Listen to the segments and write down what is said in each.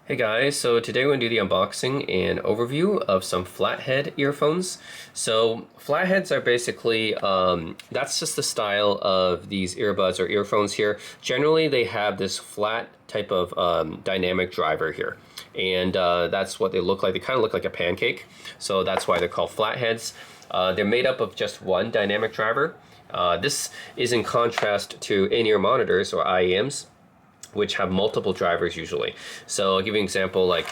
Hey guys, so today we're going to do the unboxing and overview of some flathead earphones. So flatheads are basically, that's just the style of these earbuds or earphones here. Generally they have this flat type of dynamic driver here. And that's what they look like. They kind of look like a pancake. So that's why they're called flatheads. They're made up of just one dynamic driver. This is in contrast to in-ear monitors or IEMs, which have multiple drivers usually. So I'll give you an example, like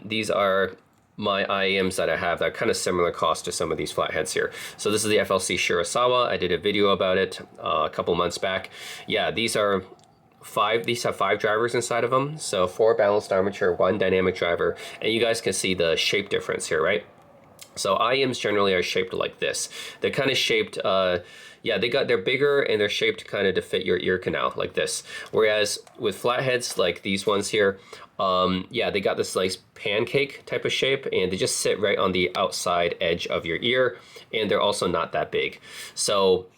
these are my IEMs that I have that are kind of similar cost to some of these flatheads here. So this is the FLC Shirasawa. I did a video about it a couple months back. Yeah, these have five drivers inside of them. So 4 balanced armature, 1 dynamic driver, and you guys can see the shape difference here, right? So IEMs generally are shaped like this. They're kind of shaped, yeah, they're bigger and they're shaped kind of to fit your ear canal like this. Whereas with flatheads like these ones here, yeah, they got this nice pancake type of shape and they just sit right on the outside edge of your ear, and they're also not that big. So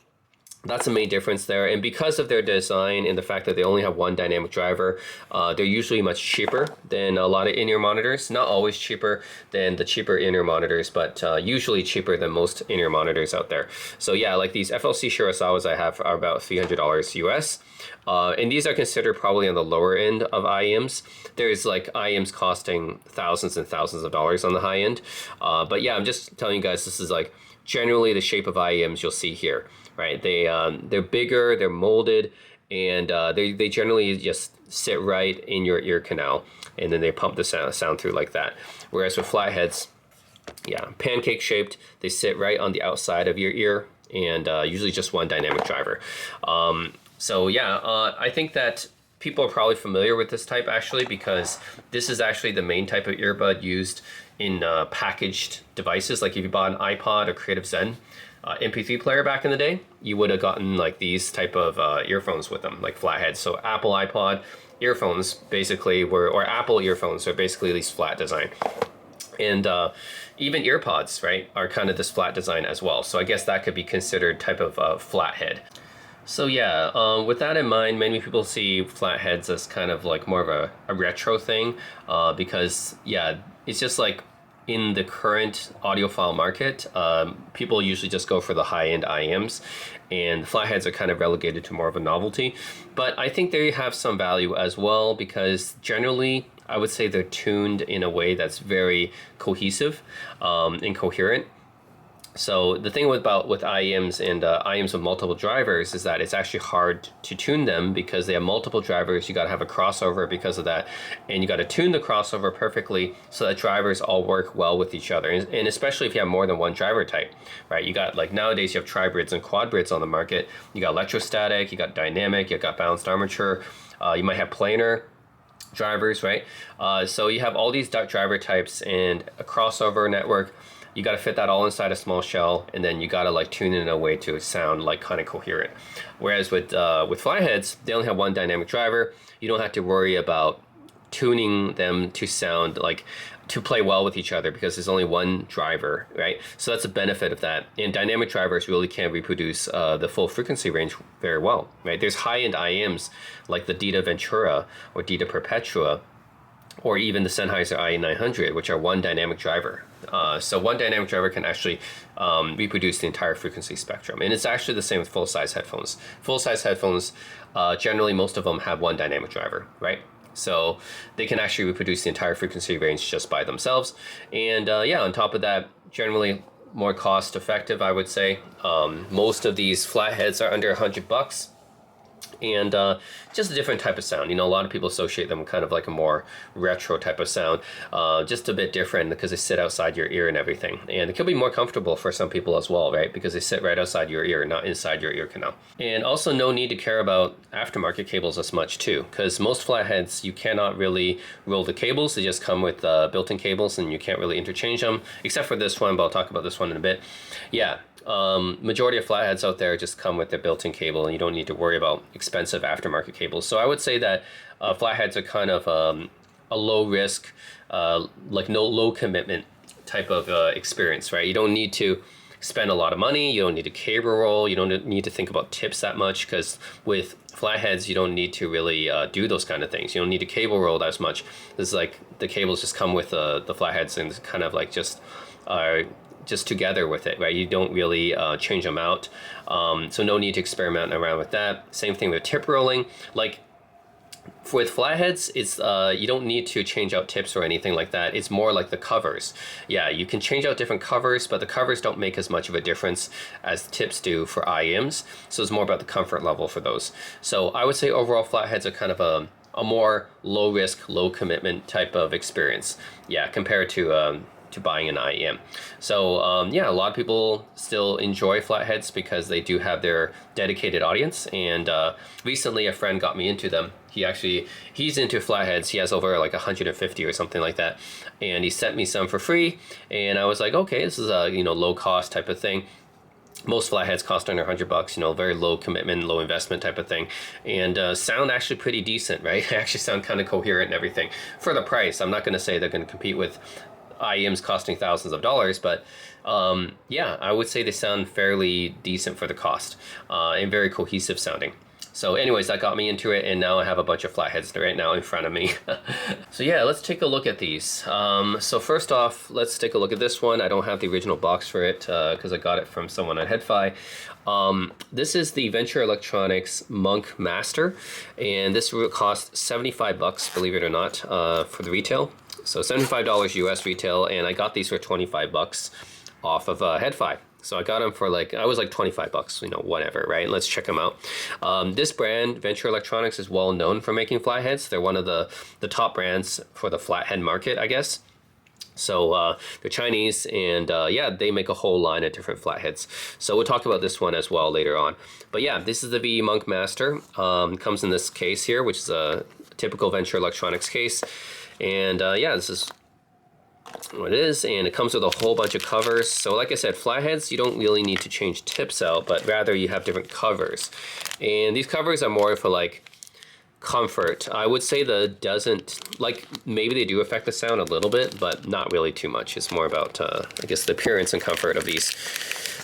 that's the main difference there. And because of their design and the fact that they only have 1 dynamic driver, they're usually much cheaper than a lot of in-ear monitors. Not always cheaper than the cheaper in-ear monitors, but usually cheaper than most in-ear monitors out there. So yeah, like these FLC Shirasawas I have are about $300 US. And these are considered probably on the lower end of IEMs. There's like IEMs costing thousands and thousands of dollars on the high end. But yeah, I'm just telling you guys, this is like generally the shape of IEMs you'll see here. Right, they're bigger, they're molded, and they generally just sit right in your ear canal, and then they pump the sound through like that. Whereas with flatheads, yeah, pancake shaped, they sit right on the outside of your ear, and usually just 1 dynamic driver. So yeah, I think that people are probably familiar with this type actually, because this is actually the main type of earbud used in packaged devices. Like if you bought an iPod or Creative Zen MP3 player back in the day, you would have gotten like these type of earphones with them, like flatheads. So Apple iPod earphones basically were, or Apple earphones are basically these flat design. And even earpods, right, are kind of this flat design as well. So I guess that could be considered type of flathead. So yeah, with that in mind, many people see flatheads as kind of like more of a retro thing, because yeah, it's just like in the current audiophile market, people usually just go for the high-end IEMs, and flatheads are kind of relegated to more of a novelty. But I think they have some value as well, because generally I would say they're tuned in a way that's very cohesive and coherent. So the thing with IEMs and IEMs with multiple drivers is that it's actually hard to tune them because they have multiple drivers. You got to have a crossover because of that, and you got to tune the crossover perfectly so that drivers all work well with each other. And especially if you have more than 1 driver type, right? You got, like, nowadays you have tribrids and quadbrids on the market. You got electrostatic, you got dynamic, you got balanced armature. You might have planar drivers, right? So you have all these driver types and a crossover network. You got to fit that all inside a small shell, and then you got to like tune it in a way to sound like kind of coherent. Whereas with flatheads, they only have 1 dynamic driver. You don't have to worry about tuning them to sound like to play well with each other because there's only 1 driver, right? So that's a benefit of that. And dynamic drivers really can't reproduce the full frequency range very well, right? There's high-end IEMs like the Dita Ventura or Dita Perpetua, or even the Sennheiser IE900, which are 1 dynamic driver. So 1 dynamic driver can actually reproduce the entire frequency spectrum. And it's actually the same with full-size headphones. Full-size headphones, generally most of them have 1 dynamic driver, right? So they can actually reproduce the entire frequency range just by themselves. And yeah, on top of that, generally more cost effective, I would say. Most of these flatheads are under $100. And just a different type of sound. You know, a lot of people associate them kind of like a more retro type of sound, just a bit different because they sit outside your ear and everything. And it can be more comfortable for some people as well, right? Because they sit right outside your ear, not inside your ear canal. And also no need to care about aftermarket cables as much too, because most flatheads, you cannot really roll the cables. They just come with built-in cables and you can't really interchange them, except for this one, but I'll talk about this one in a bit. Yeah. Majority of flatheads out there just come with their built-in cable, and you don't need to worry about expensive aftermarket cables. So I would say that flatheads are kind of a low risk, like no low commitment type of experience, right? You don't need to spend a lot of money. You don't need a cable roll. You don't need to think about tips that much, because with flatheads, you don't need to really do those kind of things. You don't need a cable roll as much. This is like the cables just come with the flatheads, and kind of like just together with it, right? You don't really change them out. So no need to experiment around with that. Same thing with tip rolling. Like with flatheads, it's you don't need to change out tips or anything like that. It's more like the covers. Yeah, you can change out different covers, but the covers don't make as much of a difference as the tips do for IMs. So it's more about the comfort level for those. So I would say overall flatheads are kind of a more low risk, low commitment type of experience. Yeah, compared to buying an IEM. So yeah, a lot of people still enjoy flatheads because they do have their dedicated audience. And recently a friend got me into them. He's into flatheads. He has over like 150 or something like that. And he sent me some for free. And I was like, okay, this is a low cost type of thing. Most flatheads cost under $100, very low commitment, low investment type of thing. And sound actually pretty decent, right? They actually sound kind of coherent and everything for the price. I'm not going to say they're going to compete with IEMs costing thousands of dollars, but yeah, I would say they sound fairly decent for the cost and very cohesive sounding. So anyways, that got me into it, and now I have a bunch of flatheads right now in front of me. So yeah, let's take a look at these. So first off, let's take a look at this one. I don't have the original box for it because I got it from someone at HeadFi. This is the Venture Electronics Monk Master, and this will cost $75, believe it or not, for the retail. So $75 US retail, and I got these for $25 off of HeadFi. So I got them for I was like $25, whatever, right? Let's check them out. This brand, Venture Electronics, is well known for making flatheads. They're one of the top brands for the flathead market, I guess. So they're Chinese, and yeah, they make a whole line of different flatheads. So we'll talk about this one as well later on. But yeah, this is the VE Monk Master. Comes in this case here, which is a typical Venture Electronics case. And yeah, this is what it is, and it comes with a whole bunch of covers. So like I said, flatheads, you don't really need to change tips out, but rather you have different covers. And these covers are more for comfort. I would say maybe they do affect the sound a little bit, but not really too much. It's more about, I guess, the appearance and comfort of these.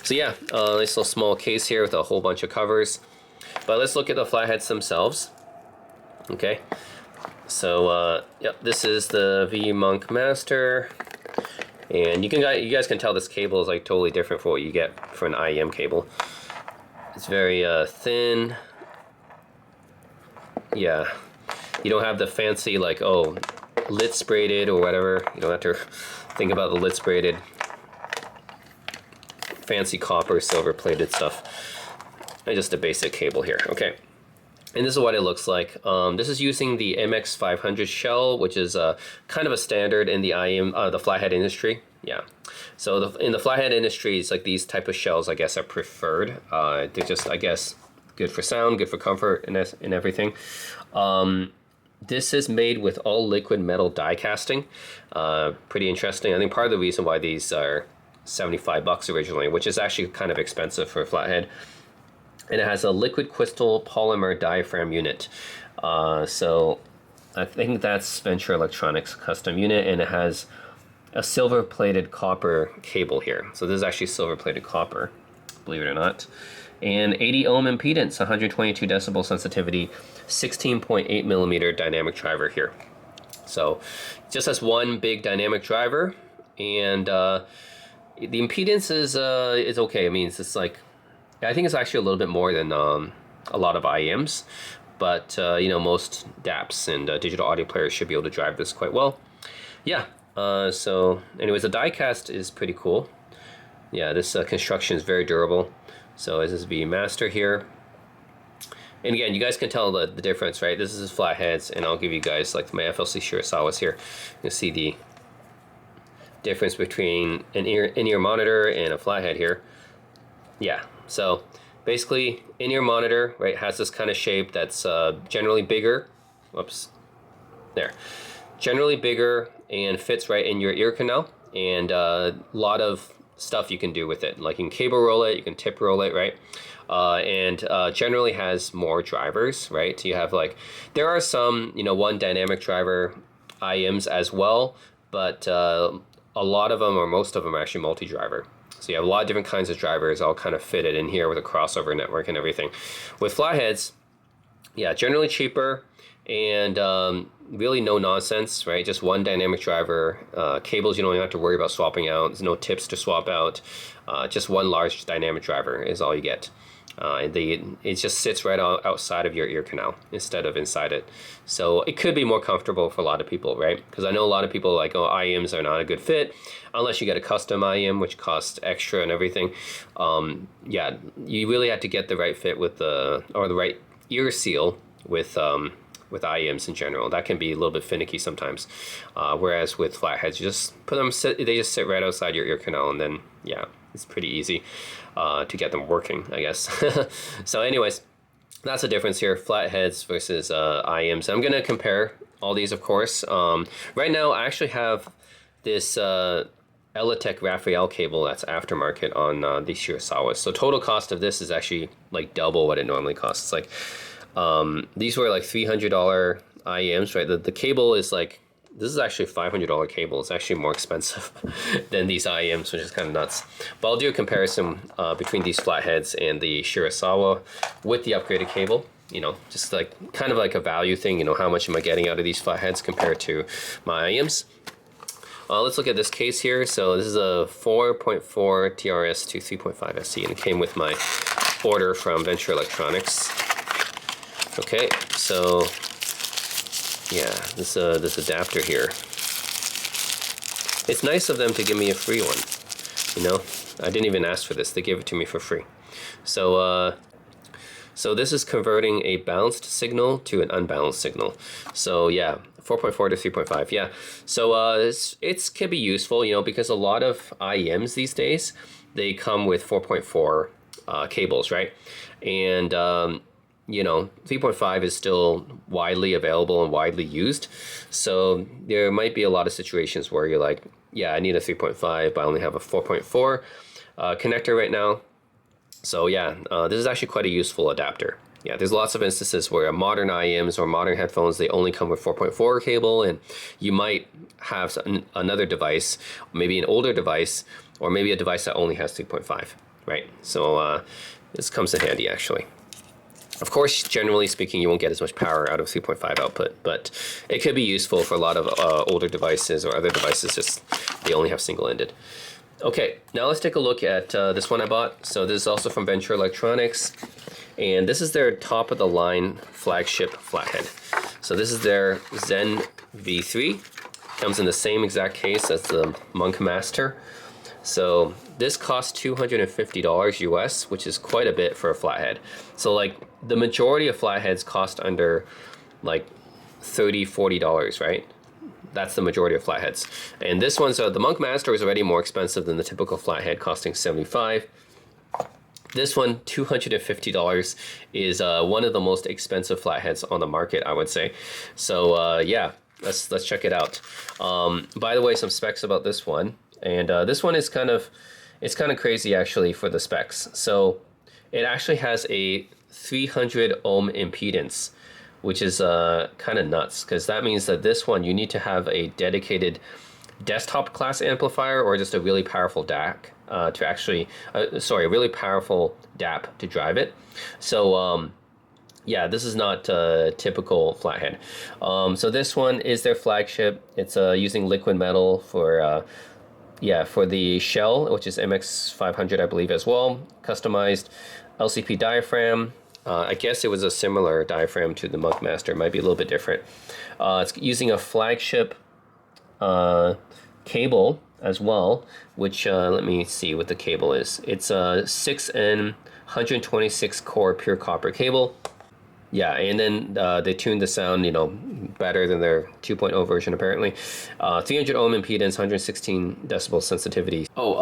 So yeah, nice little small case here with a whole bunch of covers. But let's look at the flatheads themselves. Okay. So, yep, this is the VE Monk Master, and you guys can tell this cable is totally different for what you get for an IEM cable. It's very thin. Yeah, you don't have the fancy lit braided or whatever. You don't have to think about the lit braided, fancy copper, silver plated stuff. And just a basic cable here. Okay. And this is what it looks like. This is using the MX500 shell, which is kind of a standard in the the flathead industry. Yeah. So in the flathead industry, it's these type of shells, I guess, are preferred. They're just, I guess, good for sound, good for comfort, and everything. This is made with all liquid metal die casting. Pretty interesting. I think part of the reason why these are $75 originally, which is actually kind of expensive for a flathead. And it has a liquid crystal polymer diaphragm unit. So I think that's Venture Electronics custom unit, and it has a silver plated copper cable here. So this is actually silver plated copper, believe it or not. And 80 ohm impedance, 122 decibel sensitivity, 16.8 millimeter dynamic driver here. So it just has one big dynamic driver, and the impedance is okay. I mean, it's just I think it's actually a little bit more than a lot of IEMs, but most DAPs and digital audio players should be able to drive this quite well. Yeah. So anyways, the die cast is pretty cool. Yeah, this construction is very durable. So this is VE Master here. And again, you guys can tell the difference, right? This is flatheads, and I'll give you guys my FLC Shirasawas here. You'll see the difference between an in-ear monitor and a flathead here. Yeah. So basically, in-ear monitor, right, has this kind of shape that's generally bigger. Whoops. There. Generally bigger and fits right in your ear canal. And a lot of stuff you can do with it. You can cable roll it, you can tip roll it, right? And generally has more drivers, right? You have there are some, one dynamic driver IEMs as well, but a lot of them, or most of them, are actually multi-driver. So you have a lot of different kinds of drivers all kind of fitted in here with a crossover network and everything. With Flatheads, yeah, generally cheaper and really no nonsense, right? Just one dynamic driver. Cables you don't even have to worry about swapping out. There's no tips to swap out. Just one large dynamic driver is all you get. It just sits right outside of your ear canal instead of inside it. So it could be more comfortable for a lot of people, right? Because I know a lot of people like, oh, IEMs are not a good fit unless you get a custom IEM, which costs extra and everything. Yeah, you really have to get the right fit with the right ear seal with IEMs in general. That can be a little bit finicky sometimes. Whereas with Flatheads, you just put them, they just sit right outside your ear canal, and then yeah, it's pretty easy to get them working, I guess. So anyways, that's the difference here, Flatheads versus IEMs. I'm gonna compare all these, of course. Right now, I actually have this Elitech Raphael cable that's aftermarket on these Shirasawas. So total cost of this is actually like double what it normally costs. It's like these were like $300 IEMs, right? The cable is like, this is actually a $500 cable. It's actually more expensive than these IEMs, which is kind of nuts. But I'll do a comparison between these Flatheads and the Shirasawa with the upgraded cable. You know, just like kind of like a value thing. You know, how much am I getting out of these Flatheads compared to my IEMs? Let's look at this case here. So this is a 4.4 TRS to 3.5 SE, and it came with my order from Venture Electronics. Okay, so yeah, this adapter here. It's nice of them to give me a free one. You know, I didn't even ask for this; they gave it to me for free. So so this is converting a balanced signal to an unbalanced signal. So yeah, 4.4 to 3.5. Yeah, so it can be useful, you know, because a lot of IEMs these days, they come with 4.4 cables, right? And you know, 3.5 is still widely available and widely used. So there might be a lot of situations where you're like, yeah, I need a 3.5, but I only have a 4.4 connector right now. So yeah, this is actually quite a useful adapter. Yeah, there's lots of instances where modern IEMs or modern headphones, they only come with 4.4 cable, and you might have another device, maybe an older device, or maybe a device that only has 3.5, right? So this comes in handy actually. Of course, generally speaking, you won't get as much power out of 3.5 output, but it could be useful for a lot of older devices or other devices, just they only have single-ended. Okay, now let's take a look at this one I bought. So this is also from Venture Electronics, and this is their top-of-the-line flagship flathead. So this is their Zen V3. Comes in the same exact case as the Monk Master. So this costs $250 US, which is quite a bit for a flathead. So like the majority of flatheads cost under like $30, $40, right? That's the majority of flatheads. And this one, so the Monk Master is already more expensive than the typical flathead, costing $75. This one, $250, is one of the most expensive flatheads on the market, I would say. So yeah, let's check it out. By the way, some specs about this one. And this one is kind of crazy actually for the specs. So it actually has a 300 ohm impedance, which is kind of nuts, because that means that this one you need to have a dedicated desktop class amplifier or just a really powerful DAC to actually, a really powerful DAP to drive it. So yeah, this is not a typical flathead. So this one is their flagship. It's using liquid metal for for the shell, which is MX500, I believe, as well. Customized LCP diaphragm. I guess it was a similar diaphragm to the Monk Master. It might be a little bit different. It's using a flagship cable as well, which let me see what the cable is. It's a 6N 126 core pure copper cable. Yeah, and then they tuned the sound, you know, better than their 2.0 version apparently. 300 ohm impedance, 116 decibel sensitivity. Oh,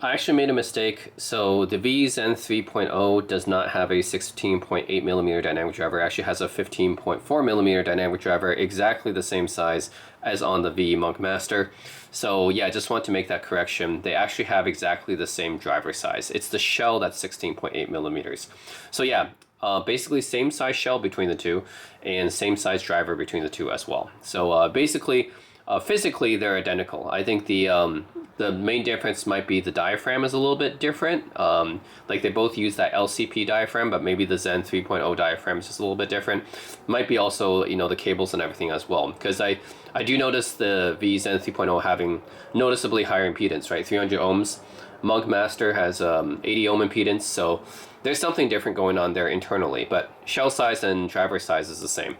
I actually made a mistake. So the VZen 3.0 does not have a 16.8 millimeter dynamic driver. It actually has a 15.4 millimeter dynamic driver, exactly the same size as on the V Monk Master. So yeah, I just want to make that correction. They actually have exactly the same driver size. It's the shell that's 16.8 millimeters. So yeah. Basically same size shell between the two and same size driver between the two as well. So basically physically they're identical. I think the main difference might be the diaphragm is a little bit different. Like they both use that LCP diaphragm, but maybe the Zen 3.0 diaphragm is just a little bit different. Might be also, you know, the cables and everything as well. Because I do notice the V Zen 3.0 having noticeably higher impedance, right? 300 ohms. Monk Master has 80 ohm impedance, so there's something different going on there internally, but shell size and driver size is the same.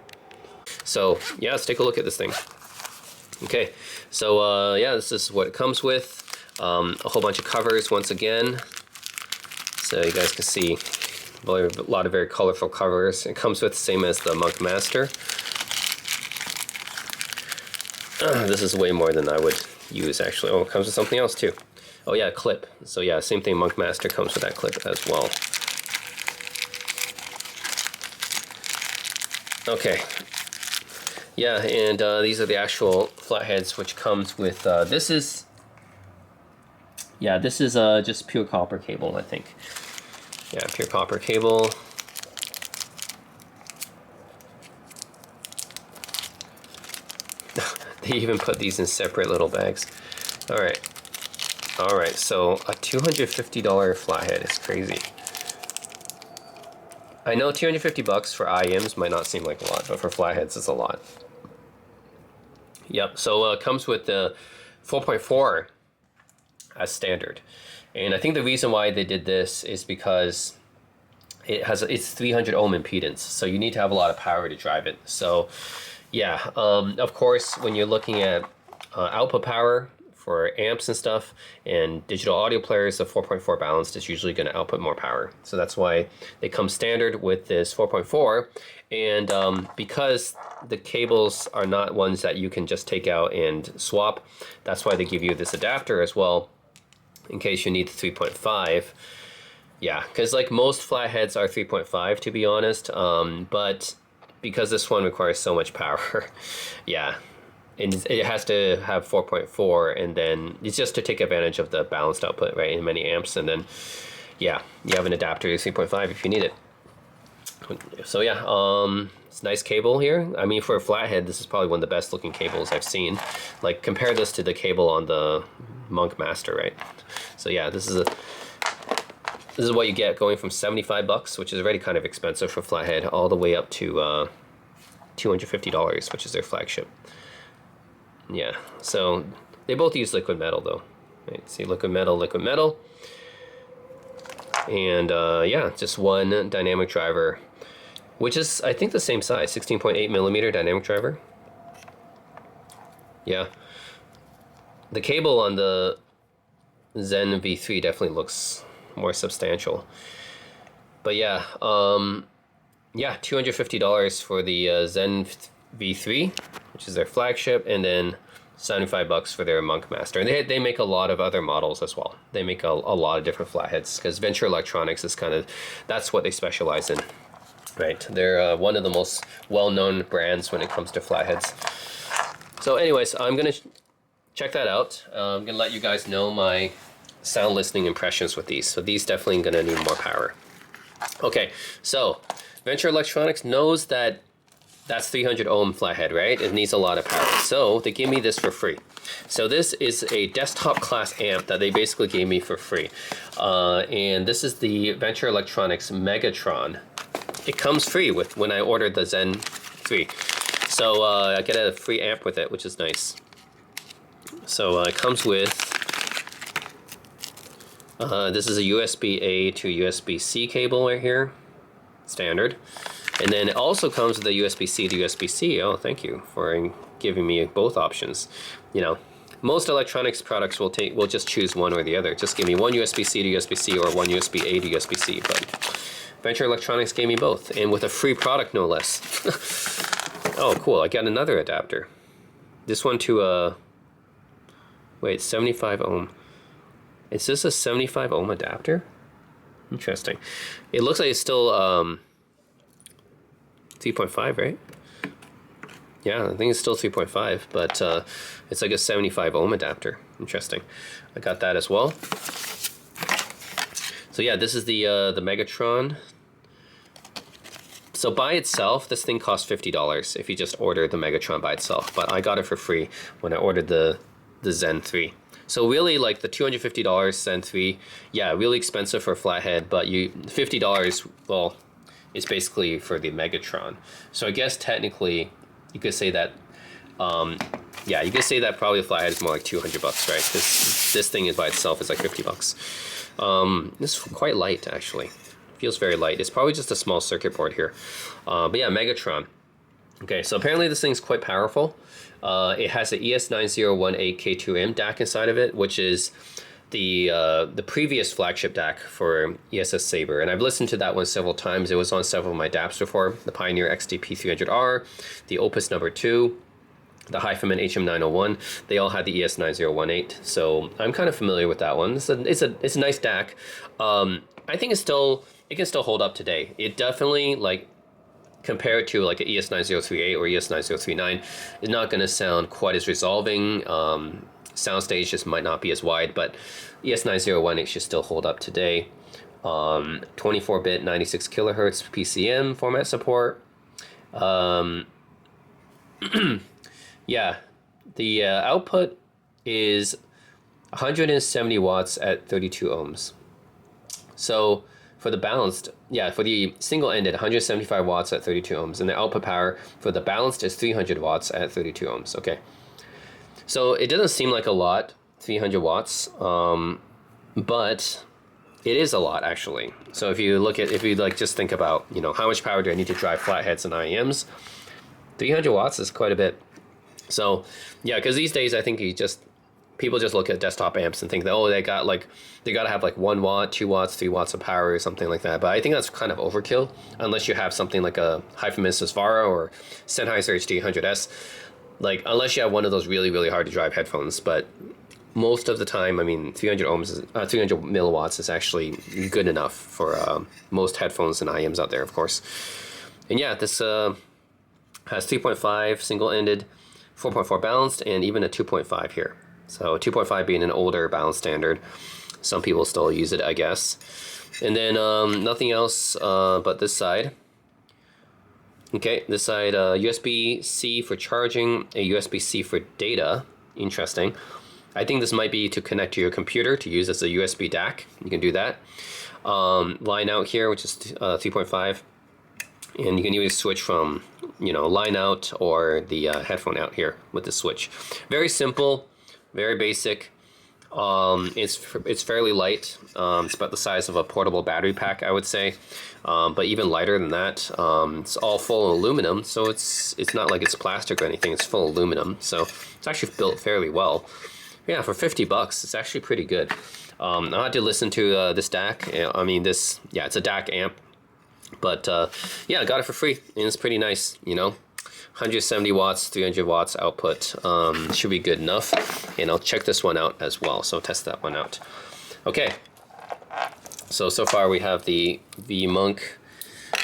So yeah, let's take a look at this thing. Okay, so yeah, this is what it comes with. A whole bunch of covers once again, so you guys can see a lot of very colorful covers. It comes with the same as the Monk Master. This is way more than I would use actually. Oh, it comes with something else too. Oh yeah, clip. So yeah, same thing, Monk Master comes with that clip as well. Okay. Yeah, and these are the actual flatheads, which comes with, this is just pure copper cable, I think. Yeah, pure copper cable. They even put these in separate little bags. All right, so a $250 flathead is crazy. I know 250 bucks for IMs might not seem like a lot, but for flatheads it's a lot. Yep, so it comes with the 4.4 as standard. And I think the reason why they did this is because it's 300 ohm impedance, so you need to have a lot of power to drive it. So yeah, of course, when you're looking at output power for amps and stuff and digital audio players, the 4.4 balanced is usually going to output more power. So that's why they come standard with this 4.4. And because the cables are not ones that you can just take out and swap, that's why they give you this adapter as well, in case you need the 3.5. Yeah, because like most flatheads are 3.5 to be honest, but because this one requires so much power, yeah, and it has to have 4.4, and then it's just to take advantage of the balanced output, right, in many amps, and then yeah, you have an adapter to 3.5 if you need it. So yeah, it's a nice cable here. I mean, for a flathead, this is probably one of the best looking cables I've seen. Like, compare this to the cable on the Monk Master, right? So yeah, this is what you get, going from 75 bucks, which is already kind of expensive for flathead, all the way up to $250, which is their flagship. Yeah, so they both use liquid metal though. Right? See, liquid metal. And yeah, just one dynamic driver, which is, I think, the same size, 16.8 millimeter dynamic driver. Yeah. The cable on the Zen V3 definitely looks more substantial. But yeah, yeah, $250 for the Zen V3, which is their flagship, and then 75 bucks for their Monk Master. And they make a lot of other models as well. They make a lot of different flatheads, because Venture Electronics is kind of, that's what they specialize in, right? They're one of the most well-known brands when it comes to flatheads. So anyways, I'm gonna check that out. I'm gonna let you guys know my sound listening impressions with these. So these definitely gonna need more power. Okay, so Venture Electronics knows that that's 300 ohm flathead, right? It needs a lot of power. So they gave me this for free. So this is a desktop class amp that they basically gave me for free. And this is the Venture Electronics Megatron. It comes free with when I ordered the Zen 3. So I get a free amp with it, which is nice. So it comes with, this is a USB-A to USB-C cable right here, standard. And then it also comes with a USB-C to USB-C. Oh, thank you for giving me both options. You know, most electronics products will just choose one or the other. Just give me one USB-C to USB-C or one USB-A to USB-C. But Venture Electronics gave me both, and with a free product, no less. Oh, cool! I got another adapter. This one to wait, 75 ohm. Is this a 75 ohm adapter? Interesting. It looks like it's still 3.5, right? Yeah, I think it's still 3.5, but it's like a 75 ohm adapter. Interesting. I got that as well. So yeah, this is the Megatron. So by itself, this thing costs $50 if you just order the Megatron by itself. But I got it for free when I ordered the Zen 3. So really, like the $250 Zen 3, yeah, really expensive for a flathead, but $50, well, it's basically for the Megatron. So I guess technically you could say that, yeah, you could say that probably the flathead is more like $200, right? This thing is by itself is like $50. It's quite light actually. Feels very light. It's probably just a small circuit board here. But yeah, Megatron. Okay, so apparently this thing's quite powerful. It has an ES9018K2M DAC inside of it, which is the previous flagship DAC for ESS Sabre, and I've listened to that one several times. It was on several of my DAPs before, the Pioneer XDP300R, the Opus number 2, the Hyphaman HM901. They all had the ES9018, so I'm kind of familiar with that one. It's a nice DAC. I think it can still hold up today. It definitely, like, compared to like an ES9038 or ES9039, is not going to sound quite as resolving. Soundstage just might not be as wide, but ES9018 should still hold up today. 24-bit 96 kilohertz PCM format support. Yeah, the output is 170 watts at 32 ohms. So for the balanced, yeah, for the single-ended, 175 watts at 32 ohms, and the output power for the balanced is 300 watts at 32 ohms. Okay, so it doesn't seem like a lot, 300 watts, but it is a lot actually. So if you like just think about, you know, how much power do I need to drive flatheads and IEMs? 300 watts is quite a bit. So yeah, because these days I think people just look at desktop amps and think that, oh, they got to have like 1 watt, 2 watts, 3 watts of power or something like that. But I think that's kind of overkill unless you have something like a Hyphaman Susvara or Sennheiser HD100S. Like, unless you have one of those really, really hard to drive headphones. But most of the time, I mean, 300 milliwatts is actually good enough for most headphones and IEMs out there, of course. And yeah, this has 3.5 single-ended, 4.4 balanced, and even a 2.5 here. So 2.5 being an older balance standard. Some people still use it, I guess. And then nothing else but this side. Okay, this side, USB-C for charging, a USB-C for data. Interesting. I think this might be to connect to your computer to use as a USB DAC. You can do that. Line out here, which is 3.5. And you can either switch from, you know, line out or the headphone out here with the switch. Very simple, very basic. It's fairly light. It's about the size of a portable battery pack, I would say. But even lighter than that. It's all full aluminum, so it's not like it's plastic or anything. It's full aluminum, so it's actually built fairly well. Yeah, for $50, it's actually pretty good. I had to listen to this DAC. I mean, it's a DAC amp. But yeah, I got it for free, and it's pretty nice, you know. 170 watts, 300 watts output should be good enough. And I'll check this one out as well, so test that one out. Okay, so far we have the V-Monk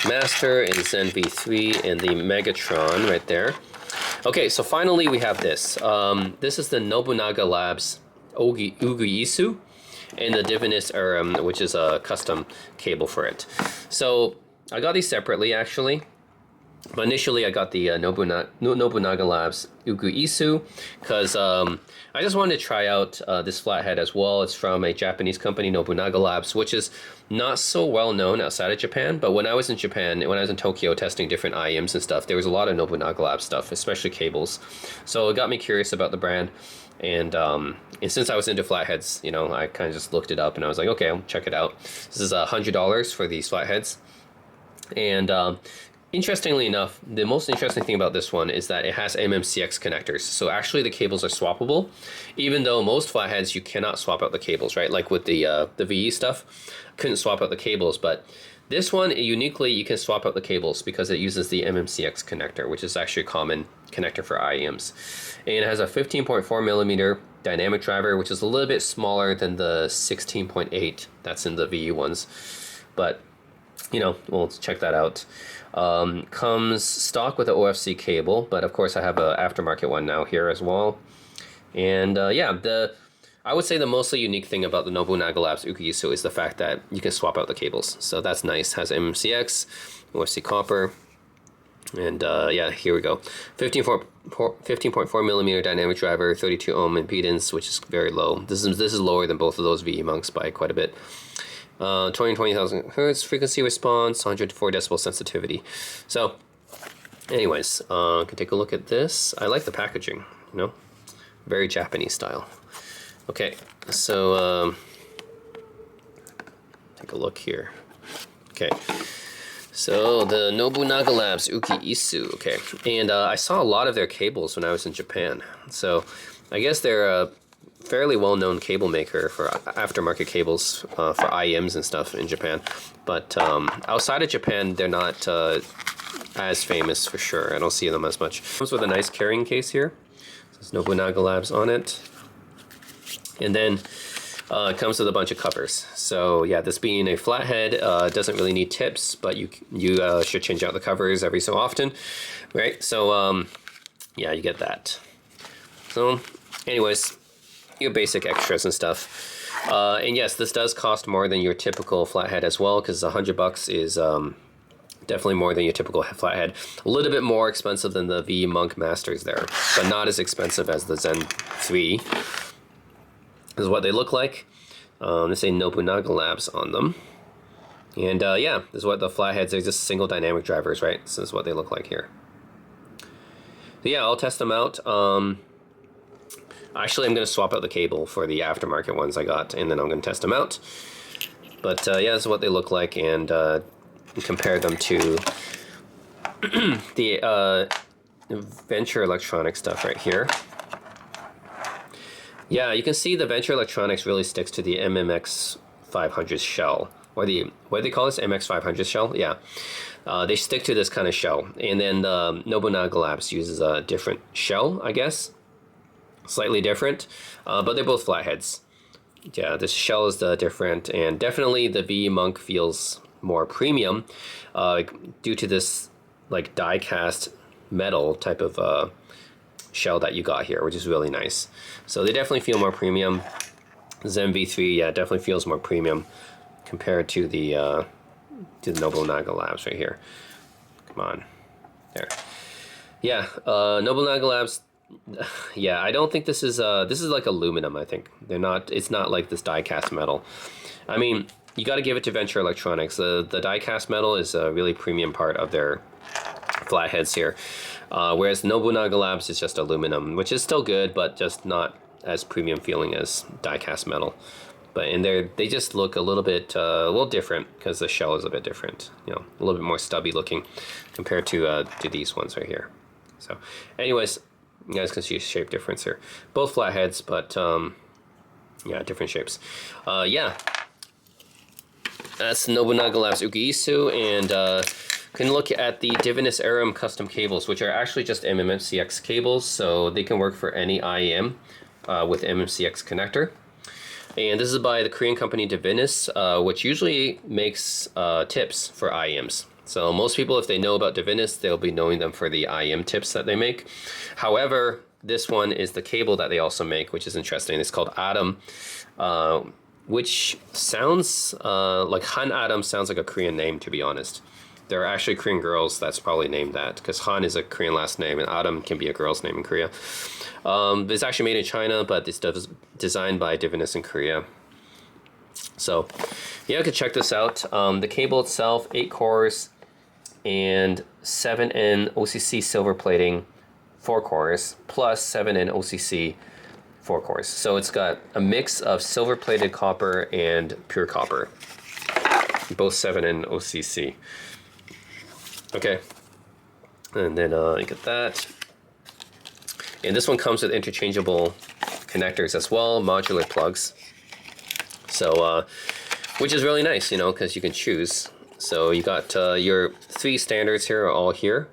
Master and Zen V3 and the Megatron right there. Okay, so finally we have this. This is the Nobunaga Labs Uguisu and the Divinus Arum, which is a custom cable for it. So I got these separately actually. But initially I got the Nobunaga Labs Uguisu because I just wanted to try out this flathead as well. It's from a Japanese company, Nobunaga Labs, which is not so well known outside of Japan. But when I was in Japan, when I was in Tokyo testing different IEMs and stuff, there was a lot of Nobunaga Labs stuff, especially cables. So it got me curious about the brand. And since I was into flatheads, you know, I kind of just looked it up and I was like, okay, I'll check it out. This is $100 for these flatheads. And interestingly enough, the most interesting thing about this one is that it has MMCX connectors. So actually the cables are swappable, even though most flatheads you cannot swap out the cables, right? Like with the VE stuff, couldn't swap out the cables, but this one, uniquely, you can swap out the cables because it uses the MMCX connector, which is actually a common connector for IEMs. And it has a 15.4 millimeter dynamic driver, which is a little bit smaller than the 16.8 that's in the VE ones. But, you know, we'll check that out. Comes stock with an OFC cable, but of course I have an aftermarket one now here as well. And yeah, I would say the mostly unique thing about the Nobunaga Labs Uguisu is the fact that you can swap out the cables. So that's nice. Has MMCX, OFC copper. And yeah, here we go. 15.4 millimeter dynamic driver, 32 ohm impedance, which is very low. This is lower than both of those VE monks by quite a bit. 20,000 hertz frequency response, 104 decibel sensitivity. So, anyways, can take a look at this. I like the packaging, you know, very Japanese style. Okay, so take a look here. Okay. So the Nobunaga Labs Uguisu, okay, and I saw a lot of their cables when I was in Japan. So I guess they're a fairly well-known cable maker for aftermarket cables for IEMs and stuff in Japan. But outside of Japan, they're not as famous for sure. I don't see them as much. Comes with a nice carrying case here. There's Nobunaga Labs on it, and then. It comes with a bunch of covers. So yeah, this being a flathead, doesn't really need tips, but you should change out the covers every so often, right? So yeah, you get that. So anyways, your basic extras and stuff. And yes, this does cost more than your typical flathead as well, because $100 is definitely more than your typical flathead. A little bit more expensive than the V Monk Masters there, but not as expensive as the Zen 3. This is what they look like. They say Nobunaga Labs on them. And yeah, this is what the flatheads are, just single dynamic drivers, right? This is what they look like here. So yeah, I'll test them out. Actually, I'm going to swap out the cable for the aftermarket ones I got, and then I'm going to test them out. But yeah, this is what they look like, and compare them to the Venture Electronics stuff right here. Yeah, you can see the Venture Electronics really sticks to the MMX 500 shell, or the, what do they call this, MX 500 shell? Yeah, they stick to this kind of shell. And then Nobunaga Labs uses a different shell, I guess, slightly different, but they're both flatheads. Yeah, this shell is different, and definitely the V Monk feels more premium due to this like die-cast metal type of shell that you got here, which is really nice. So they definitely feel more premium. Zen V3, yeah, definitely feels more premium compared to the Nobunaga Labs right here. Come on, there. Yeah, Nobunaga Labs. Yeah, I don't think this is like aluminum. I think they're not. It's not like this die-cast metal. I mean, you got to give it to Venture Electronics. The die-cast metal is a really premium part of their flatheads here. Whereas Nobunaga Labs is just aluminum, which is still good, but just not as premium feeling as die-cast metal. But in there, they just look a little bit, different, because the shell is a bit different. You know, a little bit more stubby looking compared to these ones right here. So, anyways, you guys can see a shape difference here. Both flatheads, but yeah, different shapes. Yeah, that's Nobunaga Labs Uguisu, and can look at the Divinus Arum custom cables, which are actually just MMCX cables, so they can work for any IEM with MMCX connector. And this is by the Korean company Divinus, which usually makes tips for IEMs. So most people, if they know about Divinus, they'll be knowing them for the IEM tips that they make. However, this one is the cable that they also make, which is interesting. It's called Arum, which sounds like Han Arum sounds like a Korean name, to be honest. There are actually Korean girls that's probably named that, because Han is a Korean last name and Arum can be a girl's name in Korea. It's actually made in China, but it's designed by Divinus in Korea. So yeah, you can check this out. The cable itself, 8 cores and 7N OCC silver plating, 4 cores, plus 7N OCC 4 cores. So it's got a mix of silver plated copper and pure copper, both 7N OCC. Okay, and then you get that. And this one comes with interchangeable connectors as well, modular plugs. So, which is really nice, you know, because you can choose. So you got your 3 standards here are all here.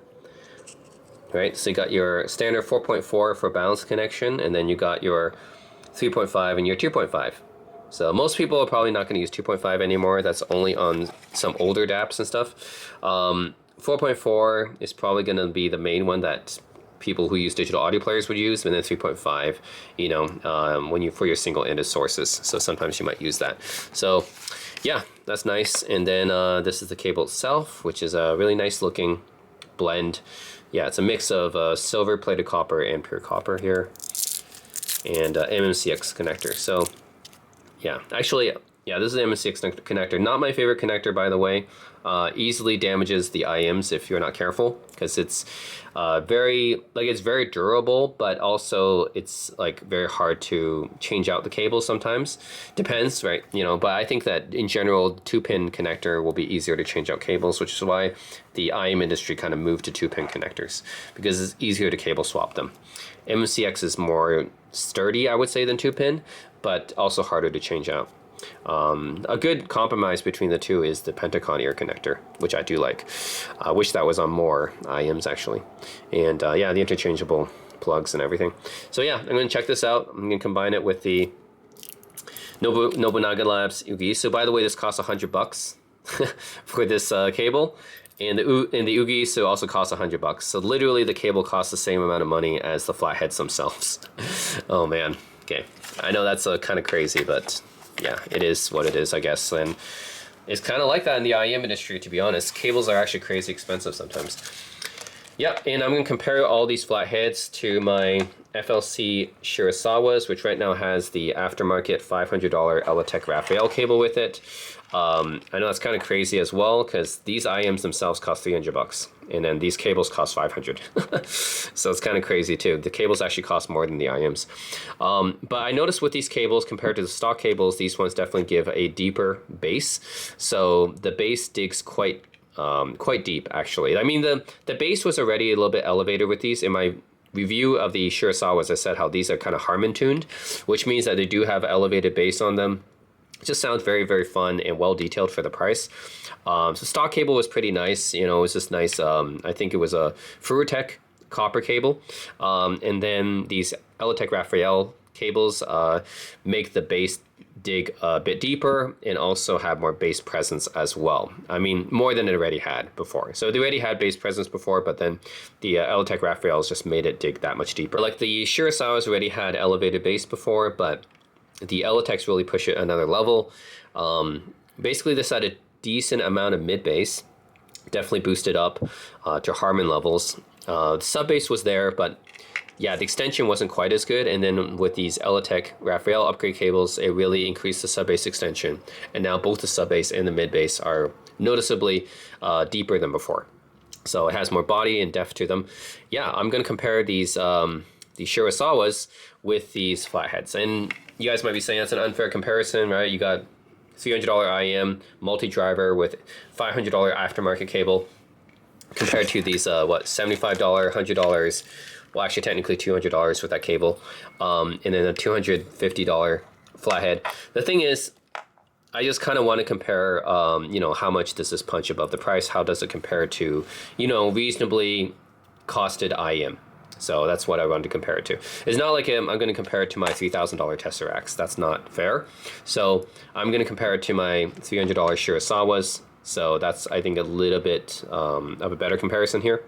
Right, so you got your standard 4.4 for balanced connection, and then you got your 3.5 and your 2.5. So most people are probably not going to use 2.5 anymore. That's only on some older DAPs and stuff. 4.4 is probably going to be the main one that people who use digital audio players would use, and then 3.5, you know, when you for your single-ended sources. So sometimes you might use that. So yeah, that's nice. And then this is the cable itself, which is a really nice looking blend. Yeah, it's a mix of silver plated copper and pure copper here, and MMCX connector. So yeah, actually, yeah, this is the MMCX connector. Not my favorite connector, by the way. Easily damages the IMs if you're not careful, because it's it's very durable, but also it's like very hard to change out the cable sometimes. Depends, right? You know, but I think that in general, 2-pin connector will be easier to change out cables, which is why the IM industry kind of moved to 2-pin connectors, because it's easier to cable swap them. MCX is more sturdy, I would say, than 2-pin, but also harder to change out. A good compromise between the two is the Pentacon ear connector, which I do like. I wish that was on more IMs actually. And yeah, the interchangeable plugs and everything. So yeah, I'm going to check this out. I'm going to combine it with the Nobunaga Labs Uguisu. By the way, this costs $100 for this cable. And the Uguisu also costs $100. So literally the cable costs the same amount of money as the Flatheads themselves. Oh man. Okay. I know that's kind of crazy, but yeah, it is what it is, I guess. And it's kind of like that in the IM industry, to be honest. Cables are actually crazy expensive sometimes. Yep, and I'm going to compare all these Flatheads to my FLC Shirasawa's, which right now has the aftermarket $500 Elitech Raphael cable with it. I know that's kind of crazy as well, because these IMs themselves cost $300, and then these cables cost $500. So it's kind of crazy too. The cables actually cost more than the IMs. But I noticed with these cables, compared to the stock cables, these ones definitely give a deeper base. So the base digs quite deep, actually. I mean, the base was already a little bit elevated with these. In my review of the Shirasawa's, I said how these are kind of Harman tuned, which means that they do have elevated bass on them. It just sounds very, very fun and well detailed for the price. So stock cable was pretty nice. You know, it was just nice. I think it was a Furutech copper cable. And then these Elitech Raphael cables make the bass dig a bit deeper and also have more bass presence as well. I mean, more than it already had before. So they already had bass presence before, but then the Elitech Raphaels just made it dig that much deeper. Like the Shirasawa's already had elevated bass before, but the Elitechs really push it another level. Basically, this had a decent amount of mid bass, definitely boosted up to Harman levels. The sub bass was there, but yeah, the extension wasn't quite as good. And then with these Elitech Raphael upgrade cables, it really increased the sub bass extension. And now both the sub bass and the mid bass are noticeably deeper than before. So it has more body and depth to them. Yeah, I'm going to compare these Shirasawa's with these Flatheads. And you guys might be saying that's an unfair comparison, right? You got $300 IM multi-driver with $500 aftermarket cable compared to these $75, $100, well actually technically $200 with that cable, and then a $250 Flathead. The thing is, I just kind of want to compare, you know, how much does this punch above the price? How does it compare to, you know, reasonably costed IM? So that's what I wanted to compare it to. It's not like I'm going to compare it to my $3,000 Tesseracts. That's not fair. So I'm going to compare it to my $300 Shirasawa's. So that's, I think, a little bit of a better comparison here.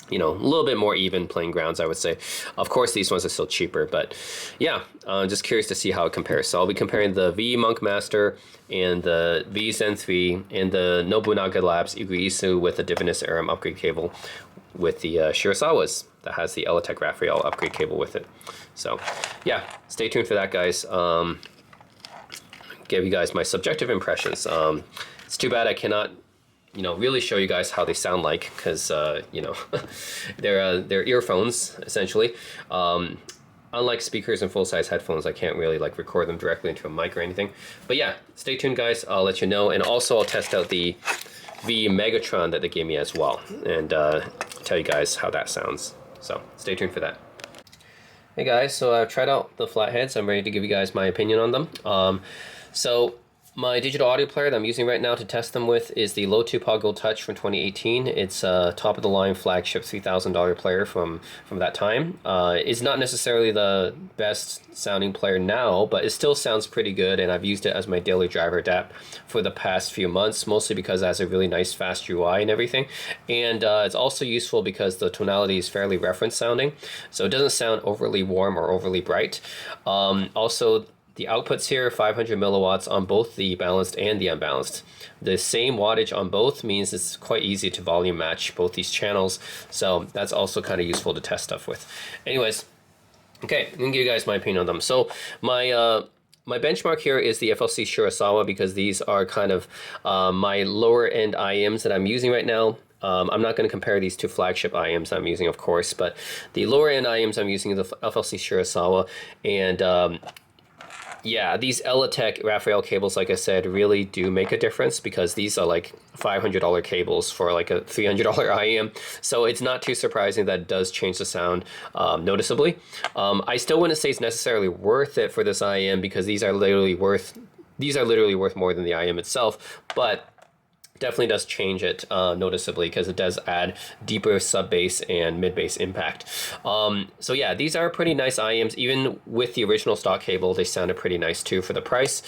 You know, a little bit more even playing grounds, I would say. Of course, these ones are still cheaper, but yeah, I'm just curious to see how it compares. So I'll be comparing the V Monk Master and the V Zen 3 and the Nobunaga Labs Uguisu with the Divinus Arum upgrade cable with the Shirasawa's that has the Elitech Raphael upgrade cable with it. So yeah, stay tuned for that, guys. Give you guys my subjective impressions. It's too bad I cannot, you know, really show you guys how they sound like, because you know, they're earphones essentially. Unlike speakers and full-size headphones, I can't really like record them directly into a mic or anything. But yeah, stay tuned, guys. I'll let you know, and also I'll test out the Megatron that they gave me as well, and tell you guys how that sounds. So stay tuned for that. Hey guys, so I've tried out the Flatheads. I'm ready to give you guys my opinion on them. So my digital audio player that I'm using right now to test them with is the Low 2 Gold Touch from 2018. It's a top-of-the-line flagship $3,000 player from that time. It's not necessarily the best sounding player now, but it still sounds pretty good, and I've used it as my daily driver adapt for the past few months, mostly because it has a really nice fast UI and everything. And it's also useful because the tonality is fairly reference sounding, so it doesn't sound overly warm or overly bright. Also, the outputs here, 500 milliwatts on both the balanced and the unbalanced. The same wattage on both means it's quite easy to volume match both these channels. So that's also kind of useful to test stuff with. Anyways, okay, I'm gonna give you guys my opinion on them. So my benchmark here is the FLC Shirasawa, because these are kind of my lower end IEMs that I'm using right now. I'm not going to compare these to flagship IEMs I'm using, of course, but the lower end IEMs I'm using is the FLC Shirasawa, and yeah, these Elitech Raphael cables, like I said, really do make a difference, because these are like $500 cables for like a $300 IEM. So it's not too surprising that it does change the sound noticeably. I still wouldn't say it's necessarily worth it for this IEM, because these are literally worth more than the IEM itself, but definitely does change it noticeably, because it does add deeper sub bass and mid bass impact. So yeah, these are pretty nice IEMs. Even with the original stock cable, they sounded pretty nice too for the price.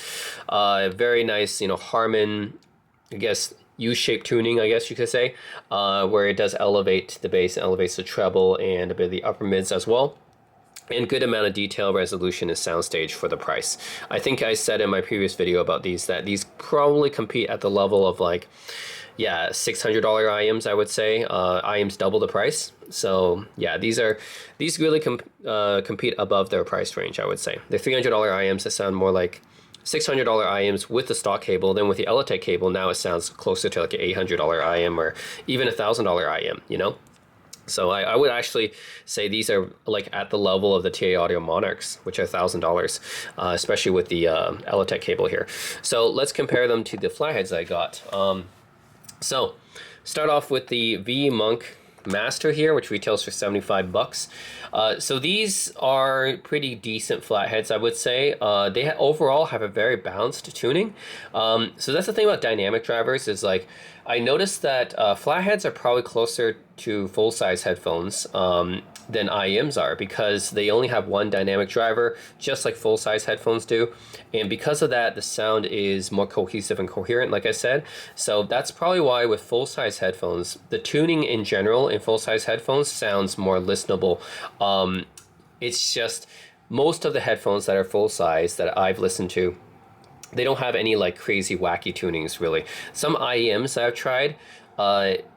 Very nice, you know, Harman, I guess, U-shaped tuning, I guess you could say, where it does elevate the bass, elevates the treble and a bit of the upper mids as well. And good amount of detail, resolution, and soundstage for the price. I think I said in my previous video about these that these probably compete at the level of like, yeah, $600 IEMs, I would say. IEMs double the price. So yeah, these really compete above their price range, I would say. The $300 IEMs that sound more like $600 IEMs with the stock cable. Then with the Elitech cable, now it sounds closer to like an $800 IEM or even a $1,000 IEM, you know? So I would actually say these are like at the level of the TA Audio Monarchs, which are $1,000, especially with the Elitech cable here. So let's compare them to the Flatheads I got. So start off with the V Monk Master here, which retails for 75 bucks. So these are pretty decent flatheads, I would say. They overall have a very balanced tuning. So that's the thing about dynamic drivers, is like I noticed that flatheads are probably closer to full-size headphones than IEMs are, because they only have one dynamic driver, just like full-size headphones do. And because of that, the sound is more cohesive and coherent, like I said. So that's probably why with full-size headphones, the tuning in general in full-size headphones sounds more listenable. It's just most of the headphones that are full-size that I've listened to, they don't have any like crazy wacky tunings really. Some IEMs that I've tried,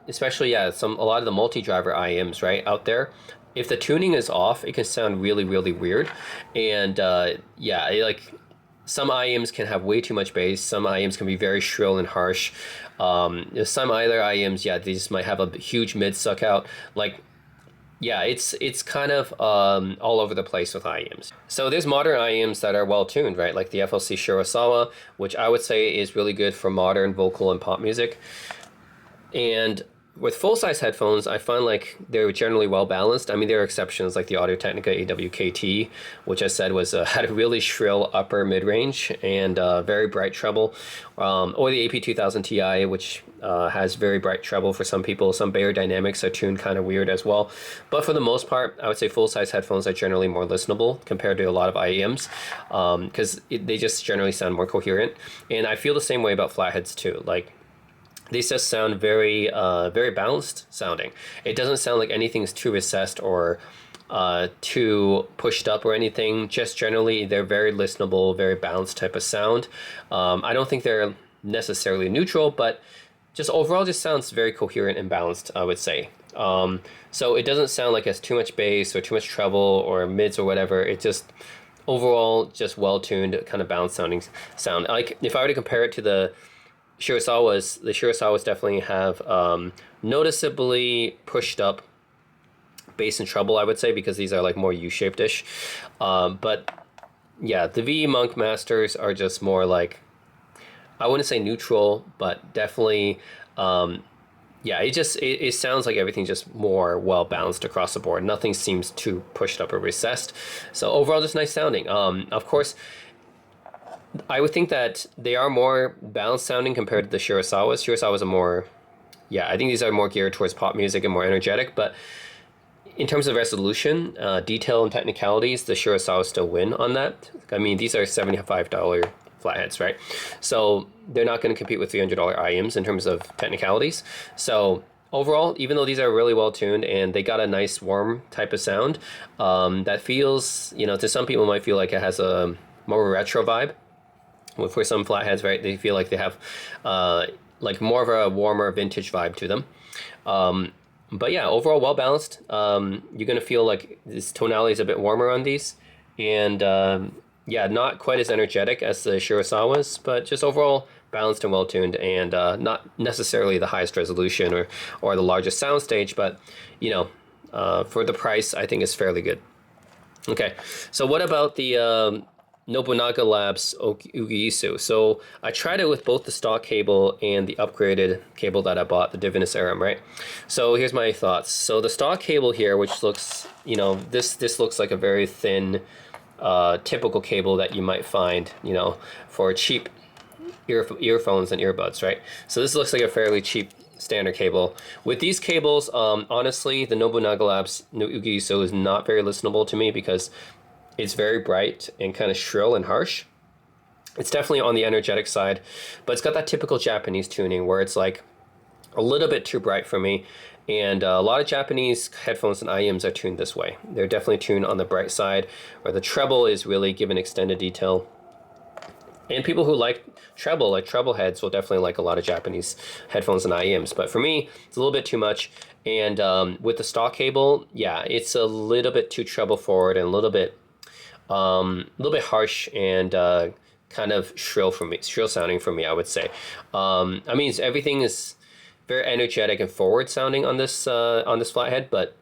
especially a lot of the multi-driver IEMs right out there, if the tuning is off, it can sound really, really weird. And like some IEMs can have way too much bass. Some IEMs can be very shrill and harsh. Some other IEMs, they just might have a huge mid suck out. Like, yeah, it's kind of all over the place with IEMs. So there's modern IEMs that are well tuned, right? Like the FLC Shirasawa, which I would say is really good for modern vocal and pop music. And with full-size headphones, I find like they're generally well balanced. I mean, there are exceptions like the Audio-Technica AWKT, which I said was had a really shrill upper mid-range and very bright treble, or the AP2000 Ti, which has very bright treble for some people. Some Bayer Dynamics are tuned kind of weird as well. But for the most part, I would say full-size headphones are generally more listenable compared to a lot of IEMs, because they just generally sound more coherent. And I feel the same way about flatheads too. Like, these just sound very, very balanced sounding. It doesn't sound like anything's too recessed or too pushed up or anything. Just generally, they're very listenable, very balanced type of sound. I don't think they're necessarily neutral, but just overall just sounds very coherent and balanced, I would say. So it doesn't sound like it has too much bass or too much treble or mids or whatever. It just overall just well-tuned, kind of balanced sounding sound. Like if I were to compare it to the Shirasawas definitely have noticeably pushed up bass and treble, I would say, because these are like more U-shaped-ish. But yeah, the V Monk Masters are just more like, I wouldn't say neutral, but definitely, it sounds like everything's just more well-balanced across the board. Nothing seems too pushed up or recessed. So overall, just nice sounding. Of course, I would think that they are more balanced sounding compared to the Shirasawas. Shirasawas are more, I think these are more geared towards pop music and more energetic. But in terms of resolution, detail, and technicalities, the Shirasawas still win on that. I mean, these are $75 flatheads, right? So they're not going to compete with $300 IEMs in terms of technicalities. So overall, even though these are really well tuned and they got a nice warm type of sound, that feels, to some people might feel like it has a more of a retro vibe. For some flatheads, right, they feel like they have like more of a warmer vintage vibe to them. But yeah, overall well balanced. You're gonna feel like this tonality is a bit warmer on these, and yeah, not quite as energetic as the Shirasawas, but just overall balanced and well tuned, and not necessarily the highest resolution or the largest soundstage, but you know, for the price, I think it's fairly good. Okay, so what about the Nobunaga Labs Uguisu? So I tried it with both the stock cable and the upgraded cable that I bought, the Divinus Arum, right? So here's my thoughts. So the stock cable here, which looks, you know, this looks like a very thin, typical cable that you might find, you know, for cheap earphones and earbuds, right? So this looks like a fairly cheap standard cable. With these cables, honestly, the Nobunaga Labs Uguisu is not very listenable to me because it's very bright and kind of shrill and harsh. It's definitely on the energetic side, but it's got that typical Japanese tuning where it's like a little bit too bright for me. And a lot of Japanese headphones and IEMs are tuned this way. They're definitely tuned on the bright side, where the treble is really given extended detail. And people who like treble heads, will definitely like a lot of Japanese headphones and IEMs. But for me, it's a little bit too much. And with the stock cable, yeah, it's a little bit too treble forward and a little bit harsh and kind of shrill sounding for me, I would say. I mean, everything is very energetic and forward sounding on this flathead, but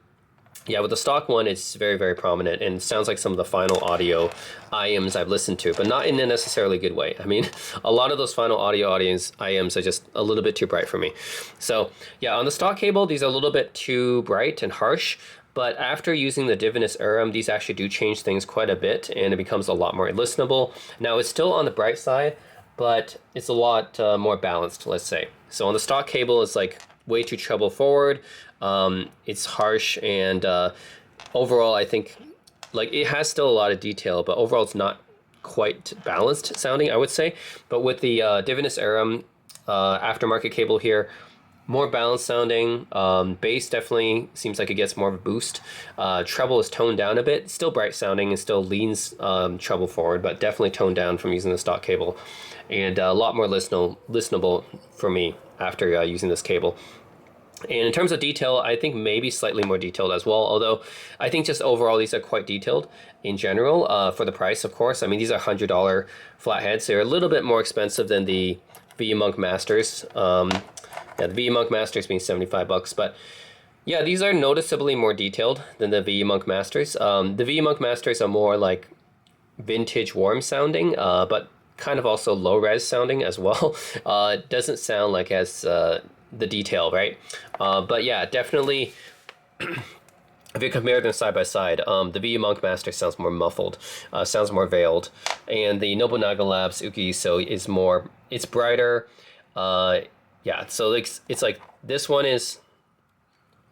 yeah, with the stock one, it's very, very prominent and sounds like some of the final audio IEMs I've listened to, but not in a necessarily good way. I mean, a lot of those final audio IEMs are just a little bit too bright for me. So yeah, on the stock cable, these are a little bit too bright and harsh, but after using the Divinus Arum, these actually do change things quite a bit and it becomes a lot more listenable. Now it's still on the bright side, but it's a lot more balanced, let's say. So on the stock cable, it's like way too treble forward. It's harsh, and overall I think like it has still a lot of detail, but overall it's not quite balanced sounding, I would say. But with the Divinus Arum aftermarket cable here, more balanced sounding. Bass definitely seems like it gets more of a boost. Treble is toned down a bit, still bright sounding and still leans treble forward, but definitely toned down from using the stock cable, and a lot more listenable for me after using this cable. And in terms of detail, I think maybe slightly more detailed as well, although I think just overall these are quite detailed in general for the price, of course. I mean, these are $100 flatheads. They're a little bit more expensive than the VU-Monk Masters. Yeah, the VU-Monk Masters being $75, but yeah, these are noticeably more detailed than the VU-Monk Masters. The VU-Monk Masters are more like vintage warm sounding, but kind of also low res sounding as well. It doesn't sound like as the detail, right? But yeah, definitely if you compare them side by side, the VU-Monk Master sounds more muffled, sounds more veiled, and the Nobunaga Labs Uguisu is more, it's brighter. Yeah, so it's like this one is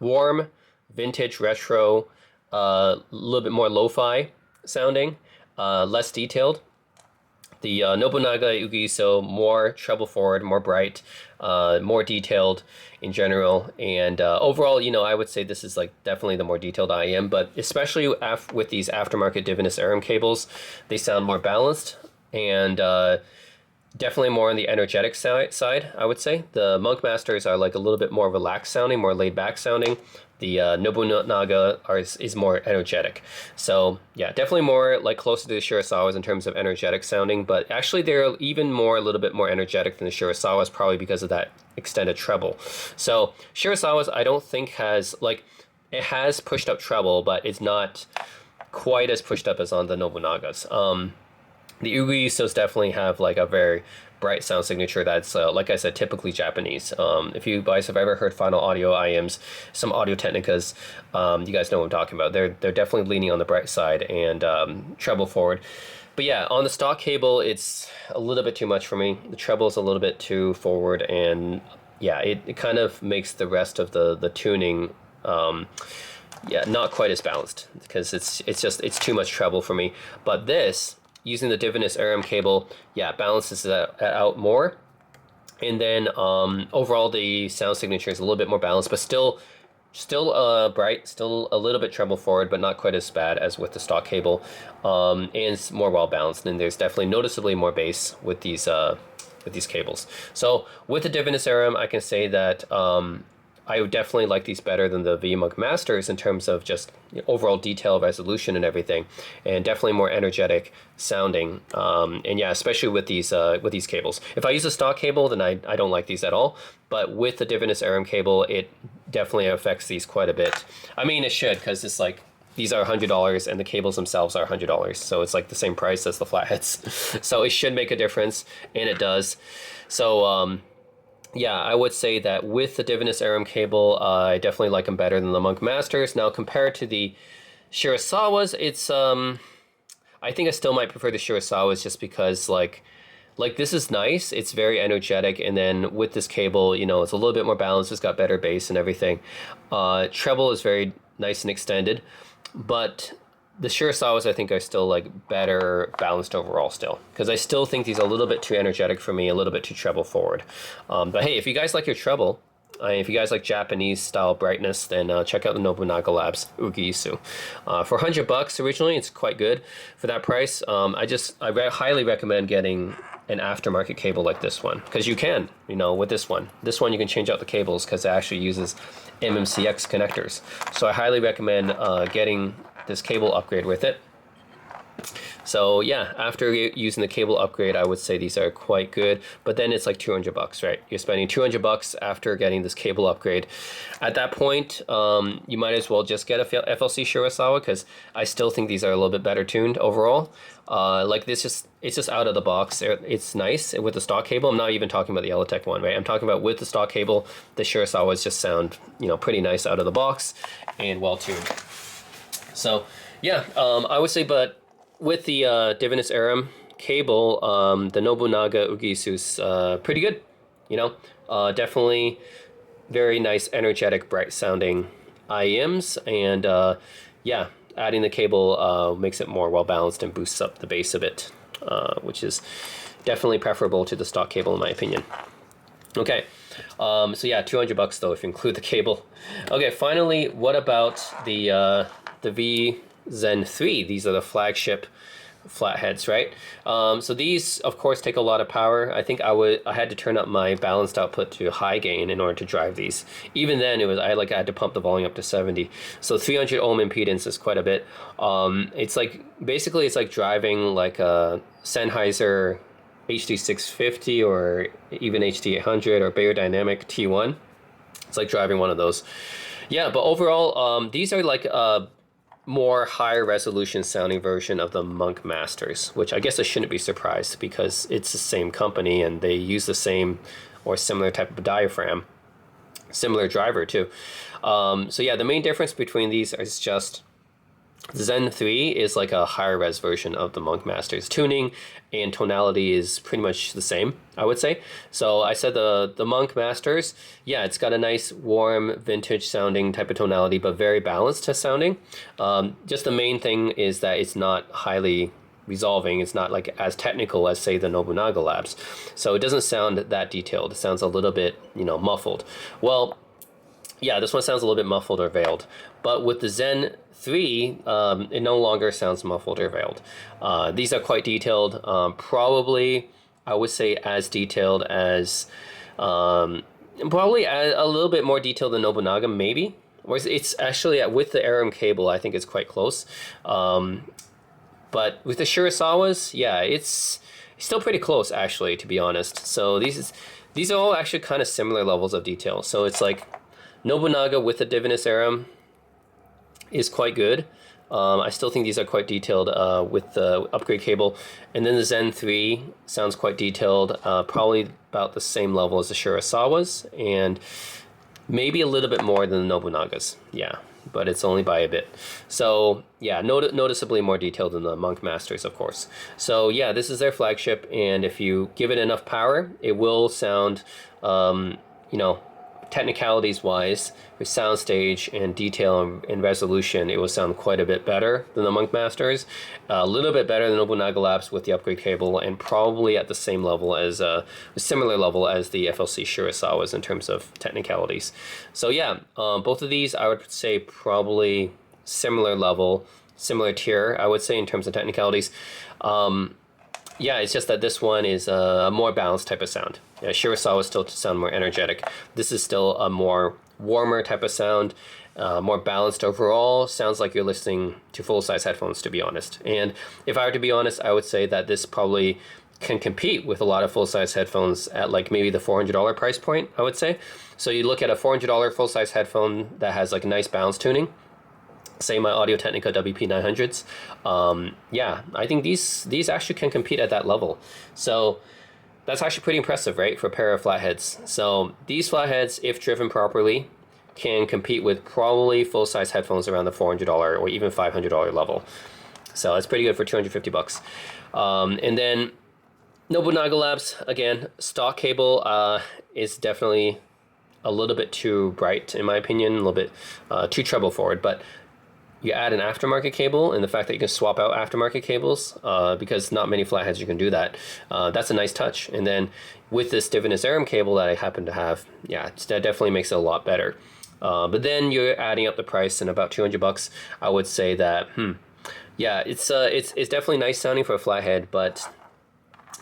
warm, vintage, retro, a little bit more lo-fi sounding, less detailed. The Nobunaga Uguisu, more treble forward, more bright, more detailed in general. And overall, you know, I would say this is like definitely the more detailed IEM, but especially with these aftermarket Divinus Arum cables, they sound more balanced and definitely more on the energetic side, I would say. The Monk Masters are like a little bit more relaxed sounding, more laid back sounding. The Nobunaga is more energetic. So yeah, definitely more like closer to the Shirasawas in terms of energetic sounding, but actually they're even more, a little bit more energetic than the Shirasawas, probably because of that extended treble. So Shirasawas, I don't think has, like, it has pushed up treble, but it's not quite as pushed up as on the Nobunagas. The Uguisus definitely have like a very bright sound signature that's, like I said, typically Japanese. If you guys have ever heard Final Audio IEMs, some Audio Technicas, you guys know what I'm talking about. They're definitely leaning on the bright side and treble forward. But yeah, on the stock cable, it's a little bit too much for me. The treble is a little bit too forward, and yeah, it kind of makes the rest of the tuning yeah, not quite as balanced, because it's too much treble for me. But this, using the Divinus Arum cable, yeah, balances that out more. And then overall, the sound signature is a little bit more balanced, but still Still bright, still a little bit treble forward, but not quite as bad as with the stock cable, and it's more well balanced. And there's definitely noticeably more bass with these cables. So with the Divinus Arum, I can say that I would definitely like these better than the V-Monk Masters in terms of just overall detail, resolution, and everything, and definitely more energetic sounding. And yeah, especially with these cables. If I use a stock cable, then I don't like these at all. But with the Divinus Arum cable, it definitely affects these quite a bit. I mean, it should, because it's like these are $100 and the cables themselves are $100, so it's like the same price as the Flatheads. So it should make a difference, and it does. So yeah, I would say that with the Divinus Arum cable, I definitely like them better than the Monk Masters. Now, compared to the Shirasawas, it's I think I still might prefer the Shirasawas just because like this is nice. It's very energetic, and then with this cable, you know, it's a little bit more balanced. It's got better bass and everything. Treble is very nice and extended, but the Shirasawas I think are still like better balanced overall still, because I still think these are a little bit too energetic for me, a little bit too treble forward. But hey, if you guys like your treble, if you guys like Japanese style brightness, then check out the Nobunaga Labs Uguisu. For $100 originally, it's quite good for that price. I highly recommend getting an aftermarket cable like this one, because you can, you know, with this one you can change out the cables because it actually uses MMCX connectors. So I highly recommend getting this cable upgrade with it. So yeah, after using the cable upgrade, I would say these are quite good. But then it's like $200, right? You're spending $200 after getting this cable upgrade. At that point, you might as well just get a FLC Shirasawa, because I still think these are a little bit better tuned overall. Like this, it's just out of the box. It's nice with the stock cable. I'm not even talking about the ELITech one, right? I'm talking about with the stock cable, the Shirasawas just sound, you know, pretty nice out of the box and well tuned. So yeah, I would say, but with the Divinus Arum cable, the Nobunaga Ugisu's pretty good. You know, definitely very nice, energetic, bright sounding IEMs, and yeah, adding the cable makes it more well balanced and boosts up the bass a bit, which is definitely preferable to the stock cable in my opinion. Okay, so yeah, $200 though if you include the cable. Okay, finally, what about the V Zen 3? These are the flagship Flatheads, right? So these, of course, take a lot of power. I think I had to turn up my balanced output to high gain in order to drive these. Even then, I had to pump the volume up to 70. So 300 ohm impedance is quite a bit. It's like basically it's like driving like a Sennheiser HD650 or even HD800 or Beyerdynamic T1. It's like driving one of those. Yeah, but overall, these are like more higher resolution sounding version of the Monk Masters, which I guess I shouldn't be surprised because it's the same company and they use the same or similar type of diaphragm, similar driver too. So yeah, the main difference between these is just Zen 3 is like a higher res version of the Monk Masters. Tuning and tonality is pretty much the same, I would say. So I said the Monk Masters, yeah, it's got a nice warm vintage sounding type of tonality, but very balanced sounding. Just the main thing is that it's not highly resolving. It's not like as technical as say the Nobunaga Labs. So it doesn't sound that detailed. It sounds a little bit, you know, muffled. Well, yeah, this one sounds a little bit muffled or veiled. But with the Zen 3, it no longer sounds muffled or veiled. These are quite detailed. Probably, I would say, as detailed as... probably a little bit more detailed than Nobunaga, maybe. Or it's actually, with the Arum cable, I think it's quite close. But with the Shirasawas, yeah, it's still pretty close, actually, to be honest. So these are all actually kind of similar levels of detail. So it's like Nobunaga with the Divinus Arum is quite good. I still think these are quite detailed with the upgrade cable. And then the Zen 3 sounds quite detailed, probably about the same level as the Shirasawas, and maybe a little bit more than the Nobunagas. Yeah, but it's only by a bit. So yeah, noticeably more detailed than the Monk Masters, of course. So yeah, this is their flagship, and if you give it enough power, it will sound, you know, technicalities wise, with soundstage and detail and resolution, it will sound quite a bit better than the Monk Masters. A little bit better than Nobunaga Labs with the upgrade cable, and probably at the same level as a similar level as the FLC Shirasawas in terms of technicalities. So yeah, both of these I would say probably similar level, similar tier, I would say, in terms of technicalities. Yeah, it's just that this one is a more balanced type of sound. Yeah, Shirasawa still sound more energetic. This is still a more warmer type of sound, more balanced overall. Sounds like you're listening to full-size headphones, to be honest. And if I were to be honest, I would say that this probably can compete with a lot of full-size headphones at like maybe the $400 price point, I would say. So you look at a $400 full-size headphone that has like nice balance tuning, say my Audio-Technica WP900s. Yeah, I think these actually can compete at that level. So that's actually pretty impressive, right, for a pair of flatheads. So these flatheads, if driven properly, can compete with probably full-size headphones around the $400 or even $500 level. So that's pretty good for 250 bucks. And then Nobunaga Labs, again, stock cable is definitely a little bit too bright, in my opinion, a little bit too treble forward, but you add an aftermarket cable, and the fact that you can swap out aftermarket cables, because not many flatheads you can do that, that's a nice touch. And then with this Divinus Arum cable that I happen to have, yeah, that definitely makes it a lot better. But then you're adding up the price, and about 200 bucks, I would say that, yeah, it's definitely nice sounding for a flathead, but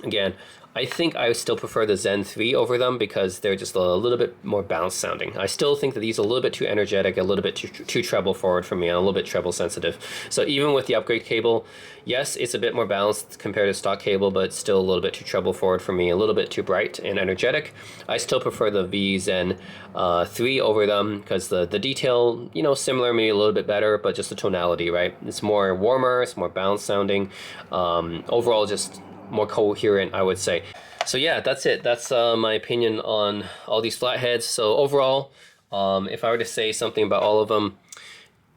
again, I think I still prefer the Zen 3 over them because they're just a little bit more balanced sounding. I still think that these are a little bit too energetic, a little bit too treble forward for me, and a little bit treble sensitive. So even with the upgrade cable, yes, it's a bit more balanced compared to stock cable, but still a little bit too treble forward for me, a little bit too bright and energetic. I still prefer the V Zen 3 over them because the detail, you know, similar, maybe a little bit better, but just the tonality, right? It's more warmer, it's more balanced sounding. Overall, just more coherent, I would say. So yeah, that's it. That's my opinion on all these flatheads. So overall, if I were to say something about all of them,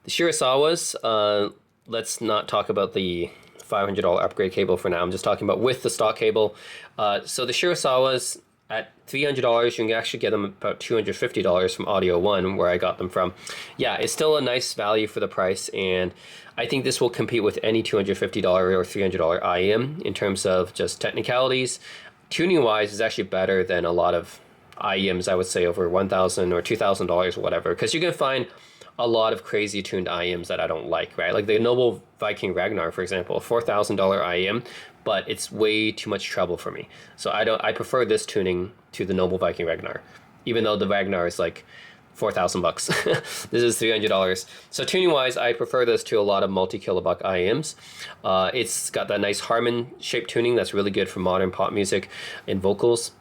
the Shirasawas, let's not talk about the $500 upgrade cable for now. I'm just talking about with the stock cable. So the Shirasawas, at $300, you can actually get them about $250 from Audio One, where I got them from. Yeah, it's still a nice value for the price, and I think this will compete with any $250 or $300 IEM in terms of just technicalities. Tuning-wise, is actually better than a lot of IEMs, I would say, over $1,000 or $2,000 or whatever, because you can find a lot of crazy tuned IEMs that I don't like, right? Like the Noble Viking Ragnar, for example, $4,000 IEM, but it's way too much treble for me. So I prefer this tuning to the Noble Viking Ragnar, even though the Ragnar is like 4,000 bucks. This is $300. So tuning wise, I prefer this to a lot of multi-kilobuck IEMs. It's got that nice Harman shaped tuning that's really good for modern pop music and vocals.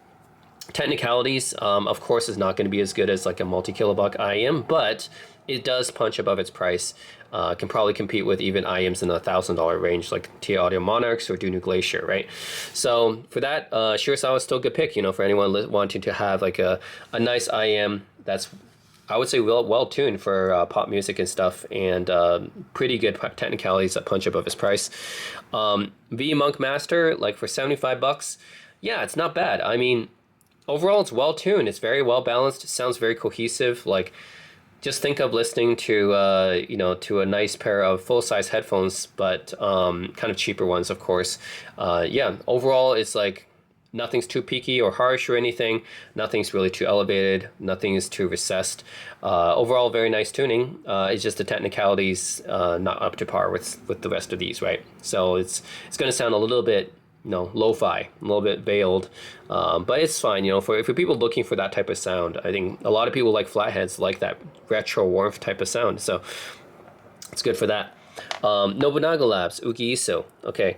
Technicalities, of course, is not going to be as good as like a multi-kilobuck IEM, but it does punch above its price. Can probably compete with even IEMs in the $1,000 range, like TI Audio Monarchs or Dunu Glacier, right? So for that, Shirasawa is still a good pick, you know, for anyone wanting to have like a nice IEM that's, I would say, well tuned for pop music and stuff, and pretty good technicalities that punch above its price. V Monk Master, like for 75 bucks, yeah, it's not bad. I mean, overall, it's well tuned. It's very well balanced. It sounds very cohesive. Like, just think of listening to you know, to a nice pair of full-size headphones, but kind of cheaper ones, of course. Yeah, overall, it's like nothing's too peaky or harsh or anything. Nothing's really too elevated. Nothing is too recessed. Overall, very nice tuning. It's just the technicalities not up to par with the rest of these, right? So it's going to sound a little bit, you know, lo-fi, a little bit veiled, but it's fine, you know, for people looking for that type of sound. I think a lot of people like flatheads, like that retro warmth type of sound, so it's good for that. Nobunaga Labs, Uguisu. Okay,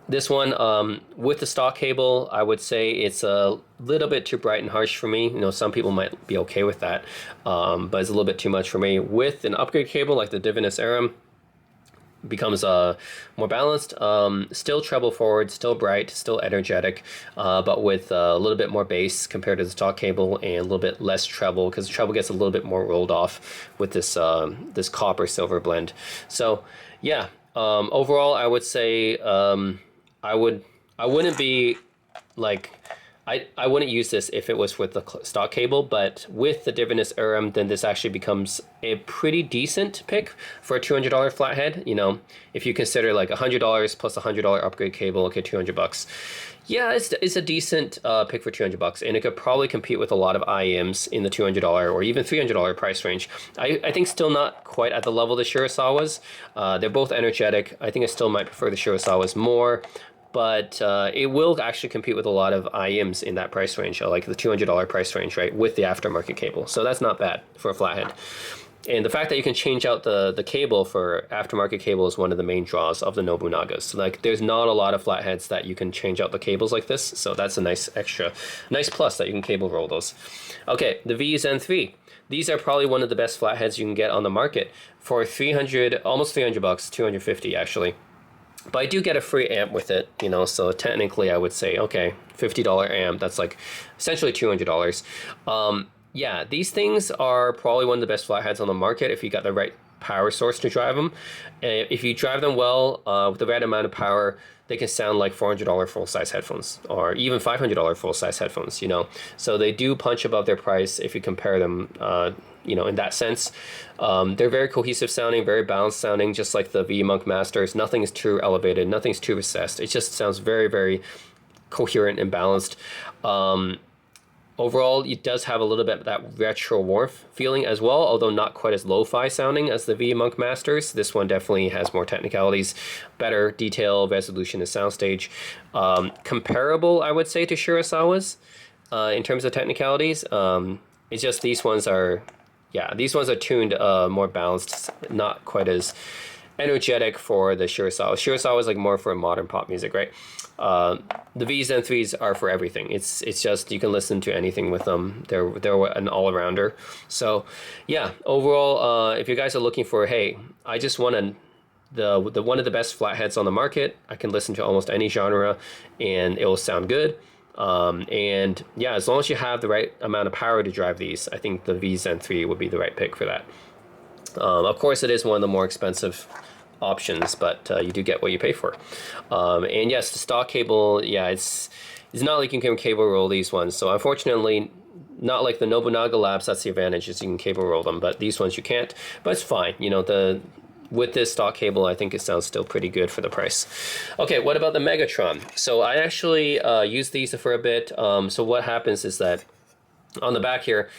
this one, with the stock cable, I would say it's a little bit too bright and harsh for me. You know, some people might be okay with that, but it's a little bit too much for me. With an upgrade cable like the Divinus Arum, becomes more balanced, still treble forward, still bright, still energetic, but with a little bit more bass compared to the stock cable, and a little bit less treble, because the treble gets a little bit more rolled off with this this copper silver blend. So yeah, overall, I would say I wouldn't be like I wouldn't use this if it was with the stock cable, but with the Divinus Arum, then this actually becomes a pretty decent pick for a $200 flathead. You know, if you consider like $100 plus a $100 upgrade cable, okay, $200. Yeah, it's a decent pick for $200, and it could probably compete with a lot of IEMs in the $200 or even $300 price range. I think still not quite at the level the Shirasawas. They're both energetic. I think I still might prefer the Shirasawas more, but it will actually compete with a lot of IEMs in that price range, like the $200 price range, right, with the aftermarket cable. So that's not bad for a flathead. And the fact that you can change out the cable for aftermarket cable is one of the main draws of the Nobunagas. Like, there's not a lot of flatheads that you can change out the cables like this, so that's a nice plus that you can cable roll those. Okay, the VZN3. These are probably one of the best flatheads you can get on the market for almost $300, 250 actually. But I do get a free amp with it, you know, so technically I would say, okay, $50 amp, that's like essentially $200. Yeah, these things are probably one of the best flatheads on the market if you got the right power source to drive them. If you drive them well with the right amount of power, they can sound like $400 full-size headphones or even $500 full-size headphones, you know. So they do punch above their price if you compare them, you know, in that sense. They're very cohesive sounding, very balanced sounding, just like the V-Monk Masters. Nothing is too elevated, nothing's too recessed. It just sounds very, very coherent and balanced. Overall, it does have a little bit of that retro warmth feeling as well, although not quite as lo-fi sounding as the V-Monk Masters. This one definitely has more technicalities, better detail, resolution, and soundstage. Comparable, I would say, to Shirasawa's in terms of technicalities. It's just these ones are tuned more balanced, not quite as energetic for the Shirasawa. Shirasawa is like more for modern pop music, right? The V's and threes are for everything. It's just you can listen to anything with them. They're an all-arounder. So yeah, overall, if you guys are looking for, hey, I just want the one of the best flatheads on the market, I can listen to almost any genre and it will sound good. And yeah, as long as you have the right amount of power to drive these, I think the VZN3 would be the right pick for that. Of course, it is one of the more expensive options, but you do get what you pay for. And yes, the stock cable, yeah, it's not like you can cable roll these ones. So unfortunately, not like the Nobunaga Labs, that's the advantage, is you can cable roll them, but these ones you can't. But it's fine, you know, with this stock cable, I think it sounds still pretty good for the price. Okay, what about the Megatron? So I actually used these for a bit. So what happens is that on the back here,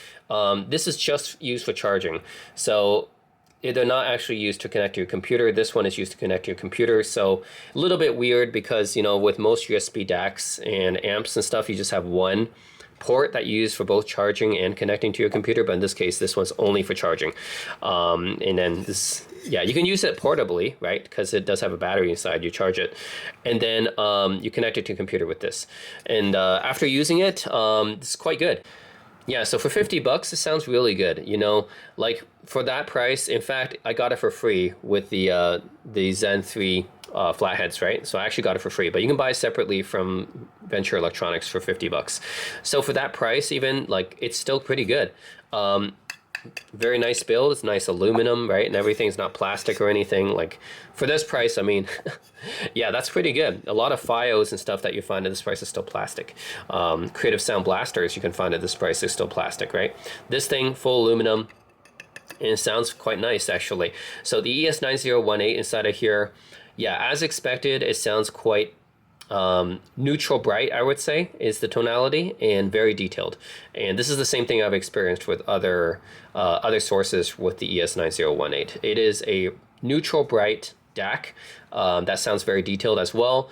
this is just used for charging. So they're not actually used to connect to your computer. This one is used to connect to your computer. So a little bit weird because, you know, with most USB DACs and amps and stuff, you just have one port that you use for both charging and connecting to your computer. But in this case, this one's only for charging. And then this, yeah, you can use it portably, right? Because it does have a battery inside. You charge it. And then you connect it to your computer with this. And after using it, it's quite good. Yeah, so for $50, it sounds really good. You know, like for that price, in fact, I got it for free with the Zen 3 flatheads, right? So I actually got it for free, but you can buy it separately from Venture Electronics for $50. So for that price, even, like, it's still pretty good. Very nice build. It's nice aluminum, right? And everything's not plastic or anything. Like, for this price, I mean, yeah, that's pretty good. A lot of FiOS and stuff that you find at this price is still plastic. Creative Sound blasters you can find at this price is still plastic, right? This thing, full aluminum, and it sounds quite nice, actually. So the ES9018 inside of here, yeah, as expected, it sounds quite neutral bright, I would say, is the tonality, and very detailed. And this is the same thing I've experienced with other sources with the ES9018. It is a neutral bright DAC that sounds very detailed as well.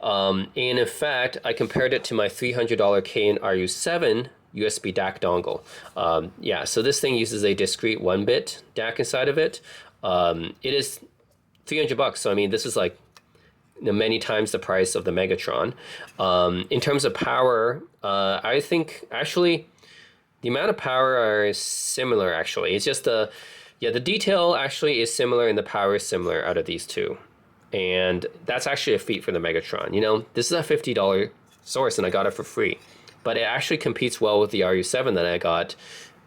And in fact, I compared it to my $300 Kane RU7 USB DAC dongle. Yeah, so this thing uses a discrete 1-bit DAC inside of it. It is $300, so I mean, this is like, you know, many times the price of the Megatron. In terms of power, I think actually the amount of power is similar. Actually, it's just the detail actually is similar and the power is similar out of these two, and that's actually a feat for the Megatron. You know, this is a $50 source and I got it for free, but it actually competes well with the RU7 that I got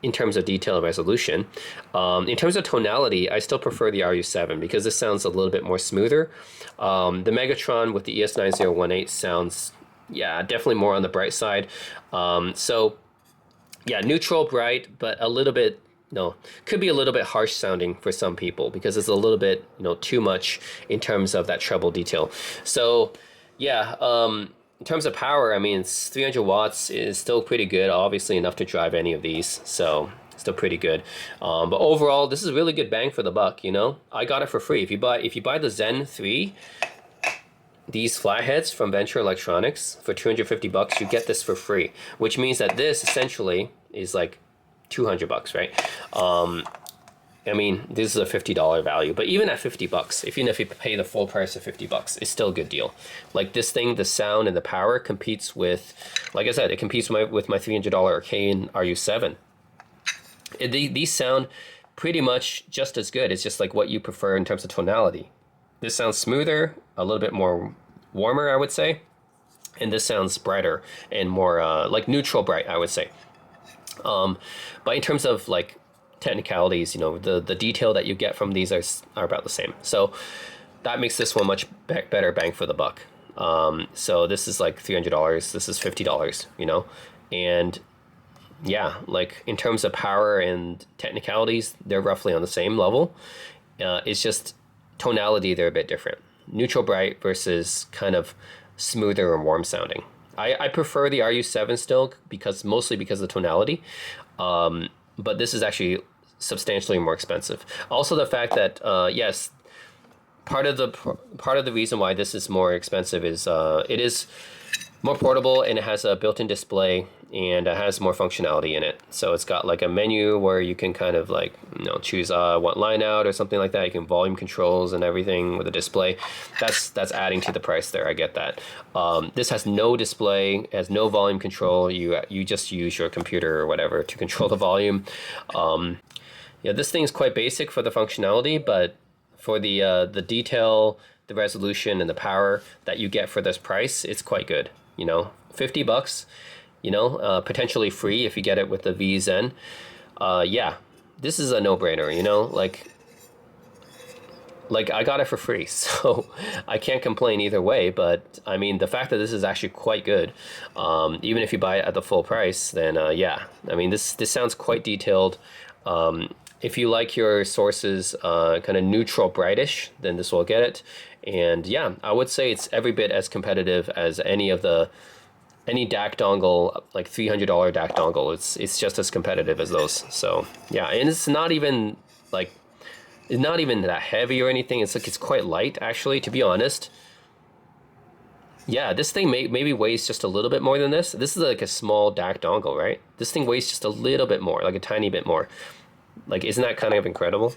in terms of detail and resolution. In terms of tonality, I still prefer the RU7 because this sounds a little bit more smoother. The Megatron with the ES9018 sounds Yeah, definitely more on the bright side. So yeah, neutral bright, but a little bit, no, could be a little bit harsh sounding for some people because it's a little bit, too much in terms of that treble detail. So yeah, in terms of power, I mean, it's 300 watts is still pretty good, obviously enough to drive any of these. So still pretty good. But overall, this is really good bang for the buck. I got it for free. If you buy the Zen 3, these flatheads from Venture Electronics for 250 bucks, you get this for free, which means that this essentially is like 200 bucks, right? I mean, this is a $50 value, but even at 50 bucks, even if you pay the full price of 50 bucks, it's still a good deal. Like this thing, the sound and the power competes with, like I said, it competes with my $300 Arcane RU7. These sound pretty much just as good. It's just like what you prefer in terms of tonality. This sounds smoother, a little bit more warmer, I would say. And this sounds brighter and more like neutral bright, I would say. But in terms of like technicalities, the detail that you get from these are about the same. So that makes this one much better bang for the buck. So this is like $300. This is $50, and yeah, like in terms of power and technicalities, they're roughly on the same level. It's just tonality, they're a bit different. Neutral bright versus kind of smoother and warm sounding. I prefer the RU7 still mostly because of the tonality, but this is actually substantially more expensive. Also, the fact that yes, part of the reason why this is more expensive is it is more portable and it has a built-in display and it has more functionality in it. So it's got like a menu where you can kind of like choose what line out or something like that. You can volume controls and everything with a display. That's adding to the price there. I get that. This has no display, has no volume control. You just use your computer or whatever to control the volume. Yeah, this thing is quite basic for the functionality, but for the detail, the resolution, and the power that you get for this price, it's quite good. 50 bucks, potentially free if you get it with the V Zen. Yeah, this is a no-brainer, like I got it for free, so I can't complain either way. But I mean, the fact that this is actually quite good, even if you buy it at the full price, then yeah, I mean, this sounds quite detailed. If you like your sources kind of neutral brightish, then this will get it. And yeah, I would say it's every bit as competitive as any DAC dongle, like $300 DAC dongle. It's just as competitive as those. So yeah, and it's not even that heavy or anything. It's quite light, actually, to be honest. Yeah, this thing maybe weighs just a little bit more than this. This is like a small DAC dongle, right? This thing weighs just a little bit more, like a tiny bit more. Like, isn't that kind of incredible?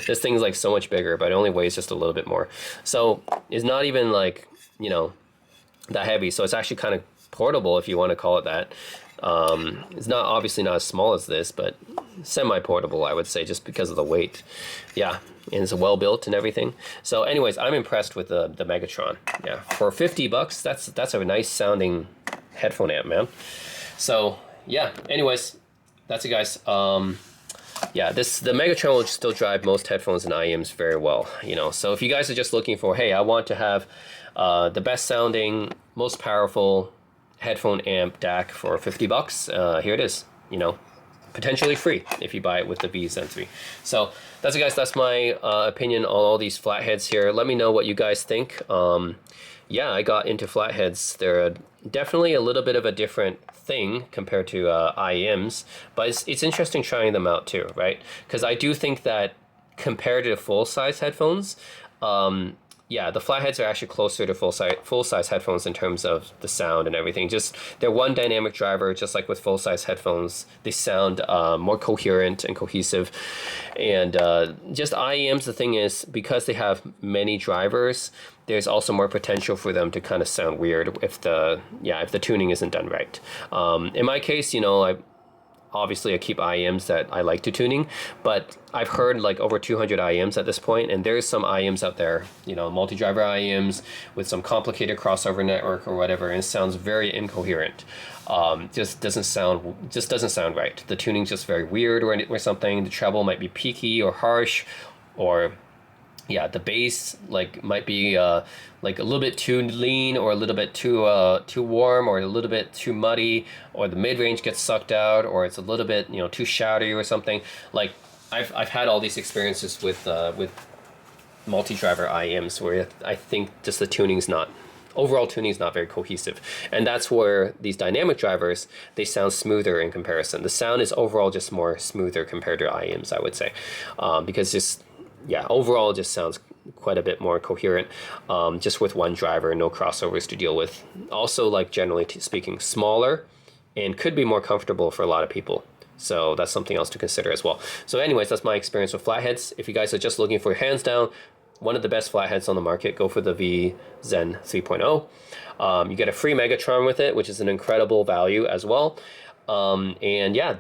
This thing's like so much bigger, but it only weighs just a little bit more. So it's not even like, that heavy. So it's actually kind of portable, if you want to call it that. It's obviously not as small as this, but semi-portable, I would say, just because of the weight. Yeah, and it's well built and everything. So anyways, I'm impressed with the Megatron. Yeah, for 50 bucks, that's a nice sounding headphone amp, man. So yeah, anyways, that's it, guys. Yeah, the Megatron will still drive most headphones and IEMs very well, So if you guys are just looking for, hey, I want to have the best sounding, most powerful headphone amp DAC for 50 bucks, here it is, potentially free if you buy it with the V Zen 3. So that's it, guys. That's my opinion on all these flatheads here. Let me know what you guys think. Yeah, I got into flatheads. They're definitely a little bit of a different thing compared to IEMs, but it's interesting trying them out too, right? Because I do think that compared to full-size headphones, yeah, the flatheads are actually closer to full-size headphones in terms of the sound and everything. Just they're one dynamic driver, just like with full-size headphones. They sound more coherent and cohesive. And just IEMs, the thing is, because they have many drivers, there's also more potential for them to kind of sound weird if the tuning isn't done right. In my case, obviously I keep IEMs that I like to tuning, but I've heard like over 200 IEMs at this point, and there's some IEMs out there, multi-driver IEMs with some complicated crossover network or whatever, and it sounds very incoherent. Just doesn't sound right. The tuning's just very weird or something. The treble might be peaky or harsh, or yeah, the bass like might be like a little bit too lean, or a little bit too warm, or a little bit too muddy, or the mid range gets sucked out, or it's a little bit, you know, too shouty or something. Like I've had all these experiences with multi-driver IEMs where I think just the tuning's not, overall tuning is not very cohesive, and that's where these dynamic drivers, they sound smoother in comparison. The sound is overall just more smoother compared to IEMs, I would say, because just, yeah, overall it just sounds quite a bit more coherent, just with one driver, no crossovers to deal with. Also, like generally speaking, smaller and could be more comfortable for a lot of people. So that's something else to consider as well. So anyways, that's my experience with Flatheads. If you guys are just looking for hands down one of the best Flatheads on the market, go for the V Zen 3.0. You get a free Megatron with it, which is an incredible value as well. And yeah,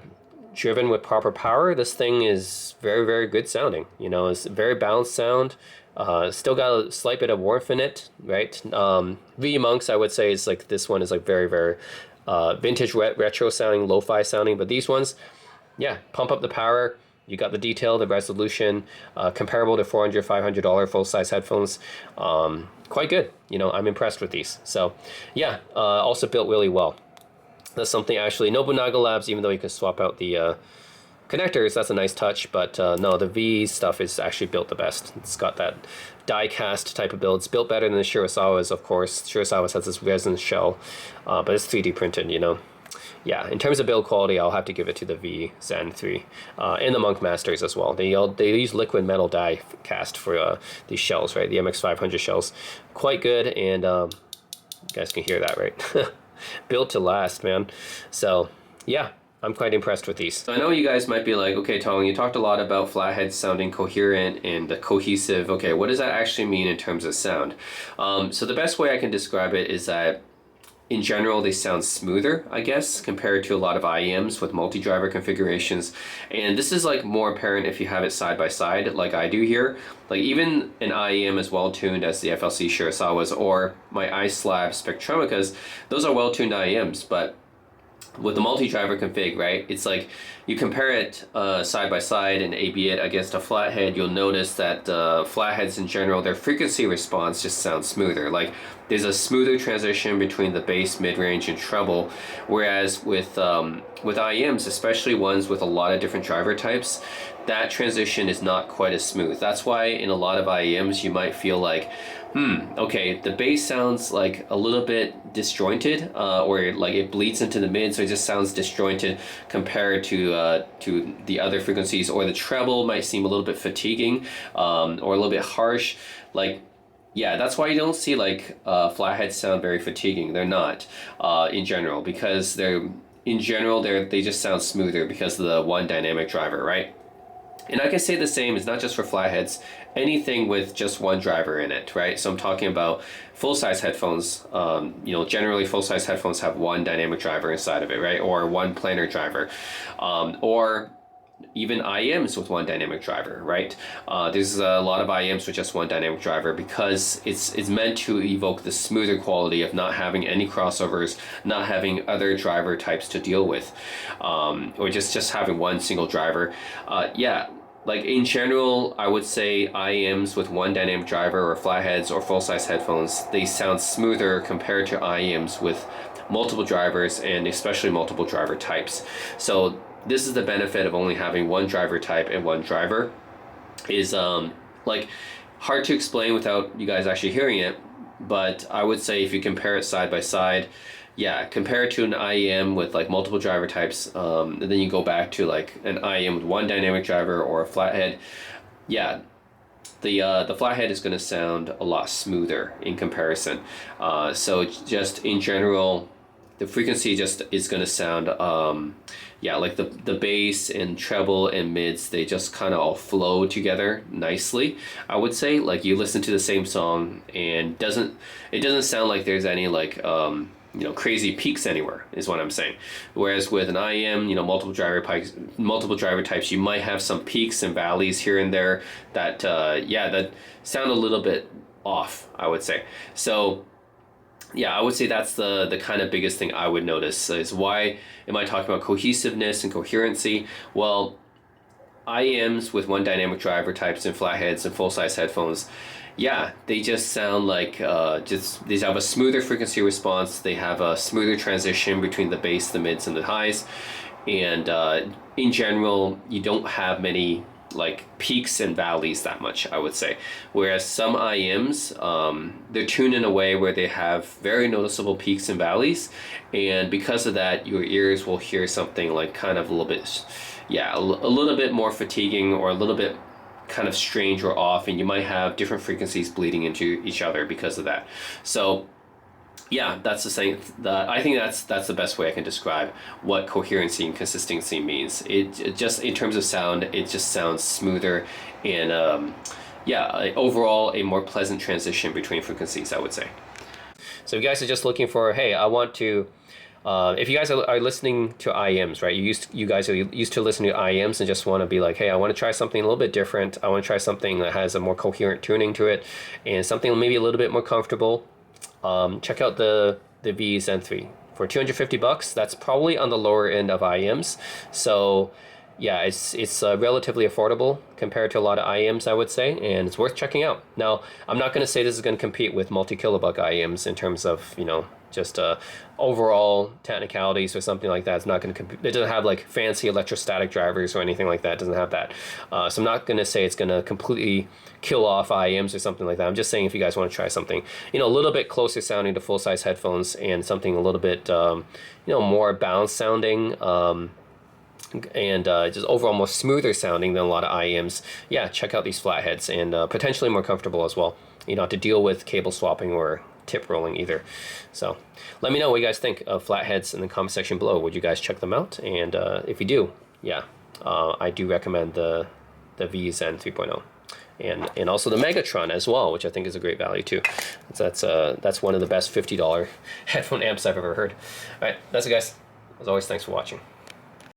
driven with proper power, this thing is very, very good sounding. You know, it's a very balanced sound. Still got a slight bit of warmth in it, right? V Monks, I would say, is like, this one is like very, very vintage retro sounding, lo-fi sounding, but these ones, yeah, pump up the power. You got the detail, the resolution, comparable to $400, $500 full-size headphones. Quite good. You know, I'm impressed with these. So yeah, also built really well. That's something actually, Nobunaga Labs, even though you can swap out the connectors, that's a nice touch, but no, the V stuff is actually built the best. It's got that die cast type of build. It's built better than the Shirasawa's, of course. Shirasawa's has this resin shell, but it's 3D printed, you know. Yeah, in terms of build quality, I'll have to give it to the V Zen 3 and the Monk Masters as well. They use liquid metal die cast for these shells, right? The MX500 shells, quite good, and you guys can hear that, right? Built to last, man. So yeah, I'm quite impressed with these. So I know you guys might be like, okay, Tong, you talked a lot about Flatheads sounding coherent and cohesive. Okay, what does that actually mean in terms of sound? So the best way I can describe it is that in general, they sound smoother, I guess, compared to a lot of IEMs with multi-driver configurations. And this is like more apparent if you have it side by side, like I do here. Like even an IEM as well tuned as the FLC Shirasawa's or my iSlab Spectrumicas, those are well tuned IEMs, but with the multi-driver config, right, it's like you compare it side by side and A/B it against a flathead, you'll notice that flatheads in general, their frequency response just sounds smoother. Like there's a smoother transition between the bass, mid-range, and treble, whereas with IEMs, especially ones with a lot of different driver types, that transition is not quite as smooth. That's why in a lot of IEMs you might feel like, okay, the bass sounds like a little bit disjointed, or like it bleeds into the mid, so it just sounds disjointed compared to the other frequencies, or the treble might seem a little bit fatiguing, or a little bit harsh. Like, yeah, that's why you don't see like flatheads sound very fatiguing. They're not in general, because they just sound smoother because of the one dynamic driver, right? And I can say the same is not just for flatheads, anything with just one driver in it, right? So I'm talking about full-size headphones. You know, generally full-size headphones have one dynamic driver inside of it, right? Or one planar driver, or even IEMs with one dynamic driver, right? There's a lot of IEMs with just one dynamic driver because it's meant to evoke the smoother quality of not having any crossovers, not having other driver types to deal with, or just having one single driver. Yeah, like in general, I would say IEMs with one dynamic driver or flatheads or full-size headphones, they sound smoother compared to IEMs with multiple drivers and especially multiple driver types. So this is the benefit of only having one driver type and one driver, is like hard to explain without you guys actually hearing it, but I would say if you compare it side by side, yeah, compare it to an IEM with like multiple driver types, and then you go back to like an IEM with one dynamic driver or a flathead, yeah, the flathead is going to sound a lot smoother in comparison. So just in general, the frequency just is going to sound, yeah, like the bass and treble and mids, they just kind of all flow together nicely. I would say, like, you listen to the same song and it doesn't sound like there's any like you know, crazy peaks anywhere, is what I'm saying. Whereas with an IEM, you know, multiple driver types, you might have some peaks and valleys here and there that yeah, that sound a little bit off, I would say. So yeah, I would say that's the kind of biggest thing I would notice, is why am I talking about cohesiveness and coherency? Well, IEMs with one dynamic driver types and flatheads and full-size headphones, yeah, they just sound like they have a smoother frequency response. They have a smoother transition between the bass, the mids, and the highs. And in general, you don't have many like peaks and valleys that much, I would say. Whereas some IEMs, they're tuned in a way where they have very noticeable peaks and valleys. And because of that, your ears will hear something like kind of a little bit, yeah, a little bit more fatiguing or a little bit kind of strange or off, and you might have different frequencies bleeding into each other because of that. So yeah, that's the same. I think that's the best way I can describe what coherency and consistency means. It just, in terms of sound, it just sounds smoother and yeah, overall a more pleasant transition between frequencies, I would say. So if you guys are just looking for, hey, I want to, if you guys are listening to IEMs, right? You guys are used to listening to IEMs and just want to be like, hey, I want to try something a little bit different. I want to try something that has a more coherent tuning to it and something maybe a little bit more comfortable. Check out the VZen3 for $250. That's probably on the lower end of IEMs. So yeah, it's relatively affordable compared to a lot of IEMs, I would say, and it's worth checking out. Now, I'm not going to say this is going to compete with multi-kilobuck IEMs in terms of, you know, just overall technicalities or something like that. It's not going to compete. It doesn't have like fancy electrostatic drivers or anything like that. It doesn't have that. So I'm not going to say it's going to completely kill off IEMs or something like that. I'm just saying if you guys want to try something, you know, a little bit closer sounding to full-size headphones and something a little bit, you know, more balanced sounding, and just overall more smoother sounding than a lot of IEMs, yeah, check out these flatheads, and potentially more comfortable as well. You don't have to deal with cable swapping or tip rolling either. So let me know what you guys think of flatheads in the comment section below. Would you guys check them out? And if you do, yeah, I do recommend the VZen 3.0 and also the Megatron as well, which I think is a great value too. That's one of the best $50 headphone amps I've ever heard. All right, that's it, guys. As always, thanks for watching.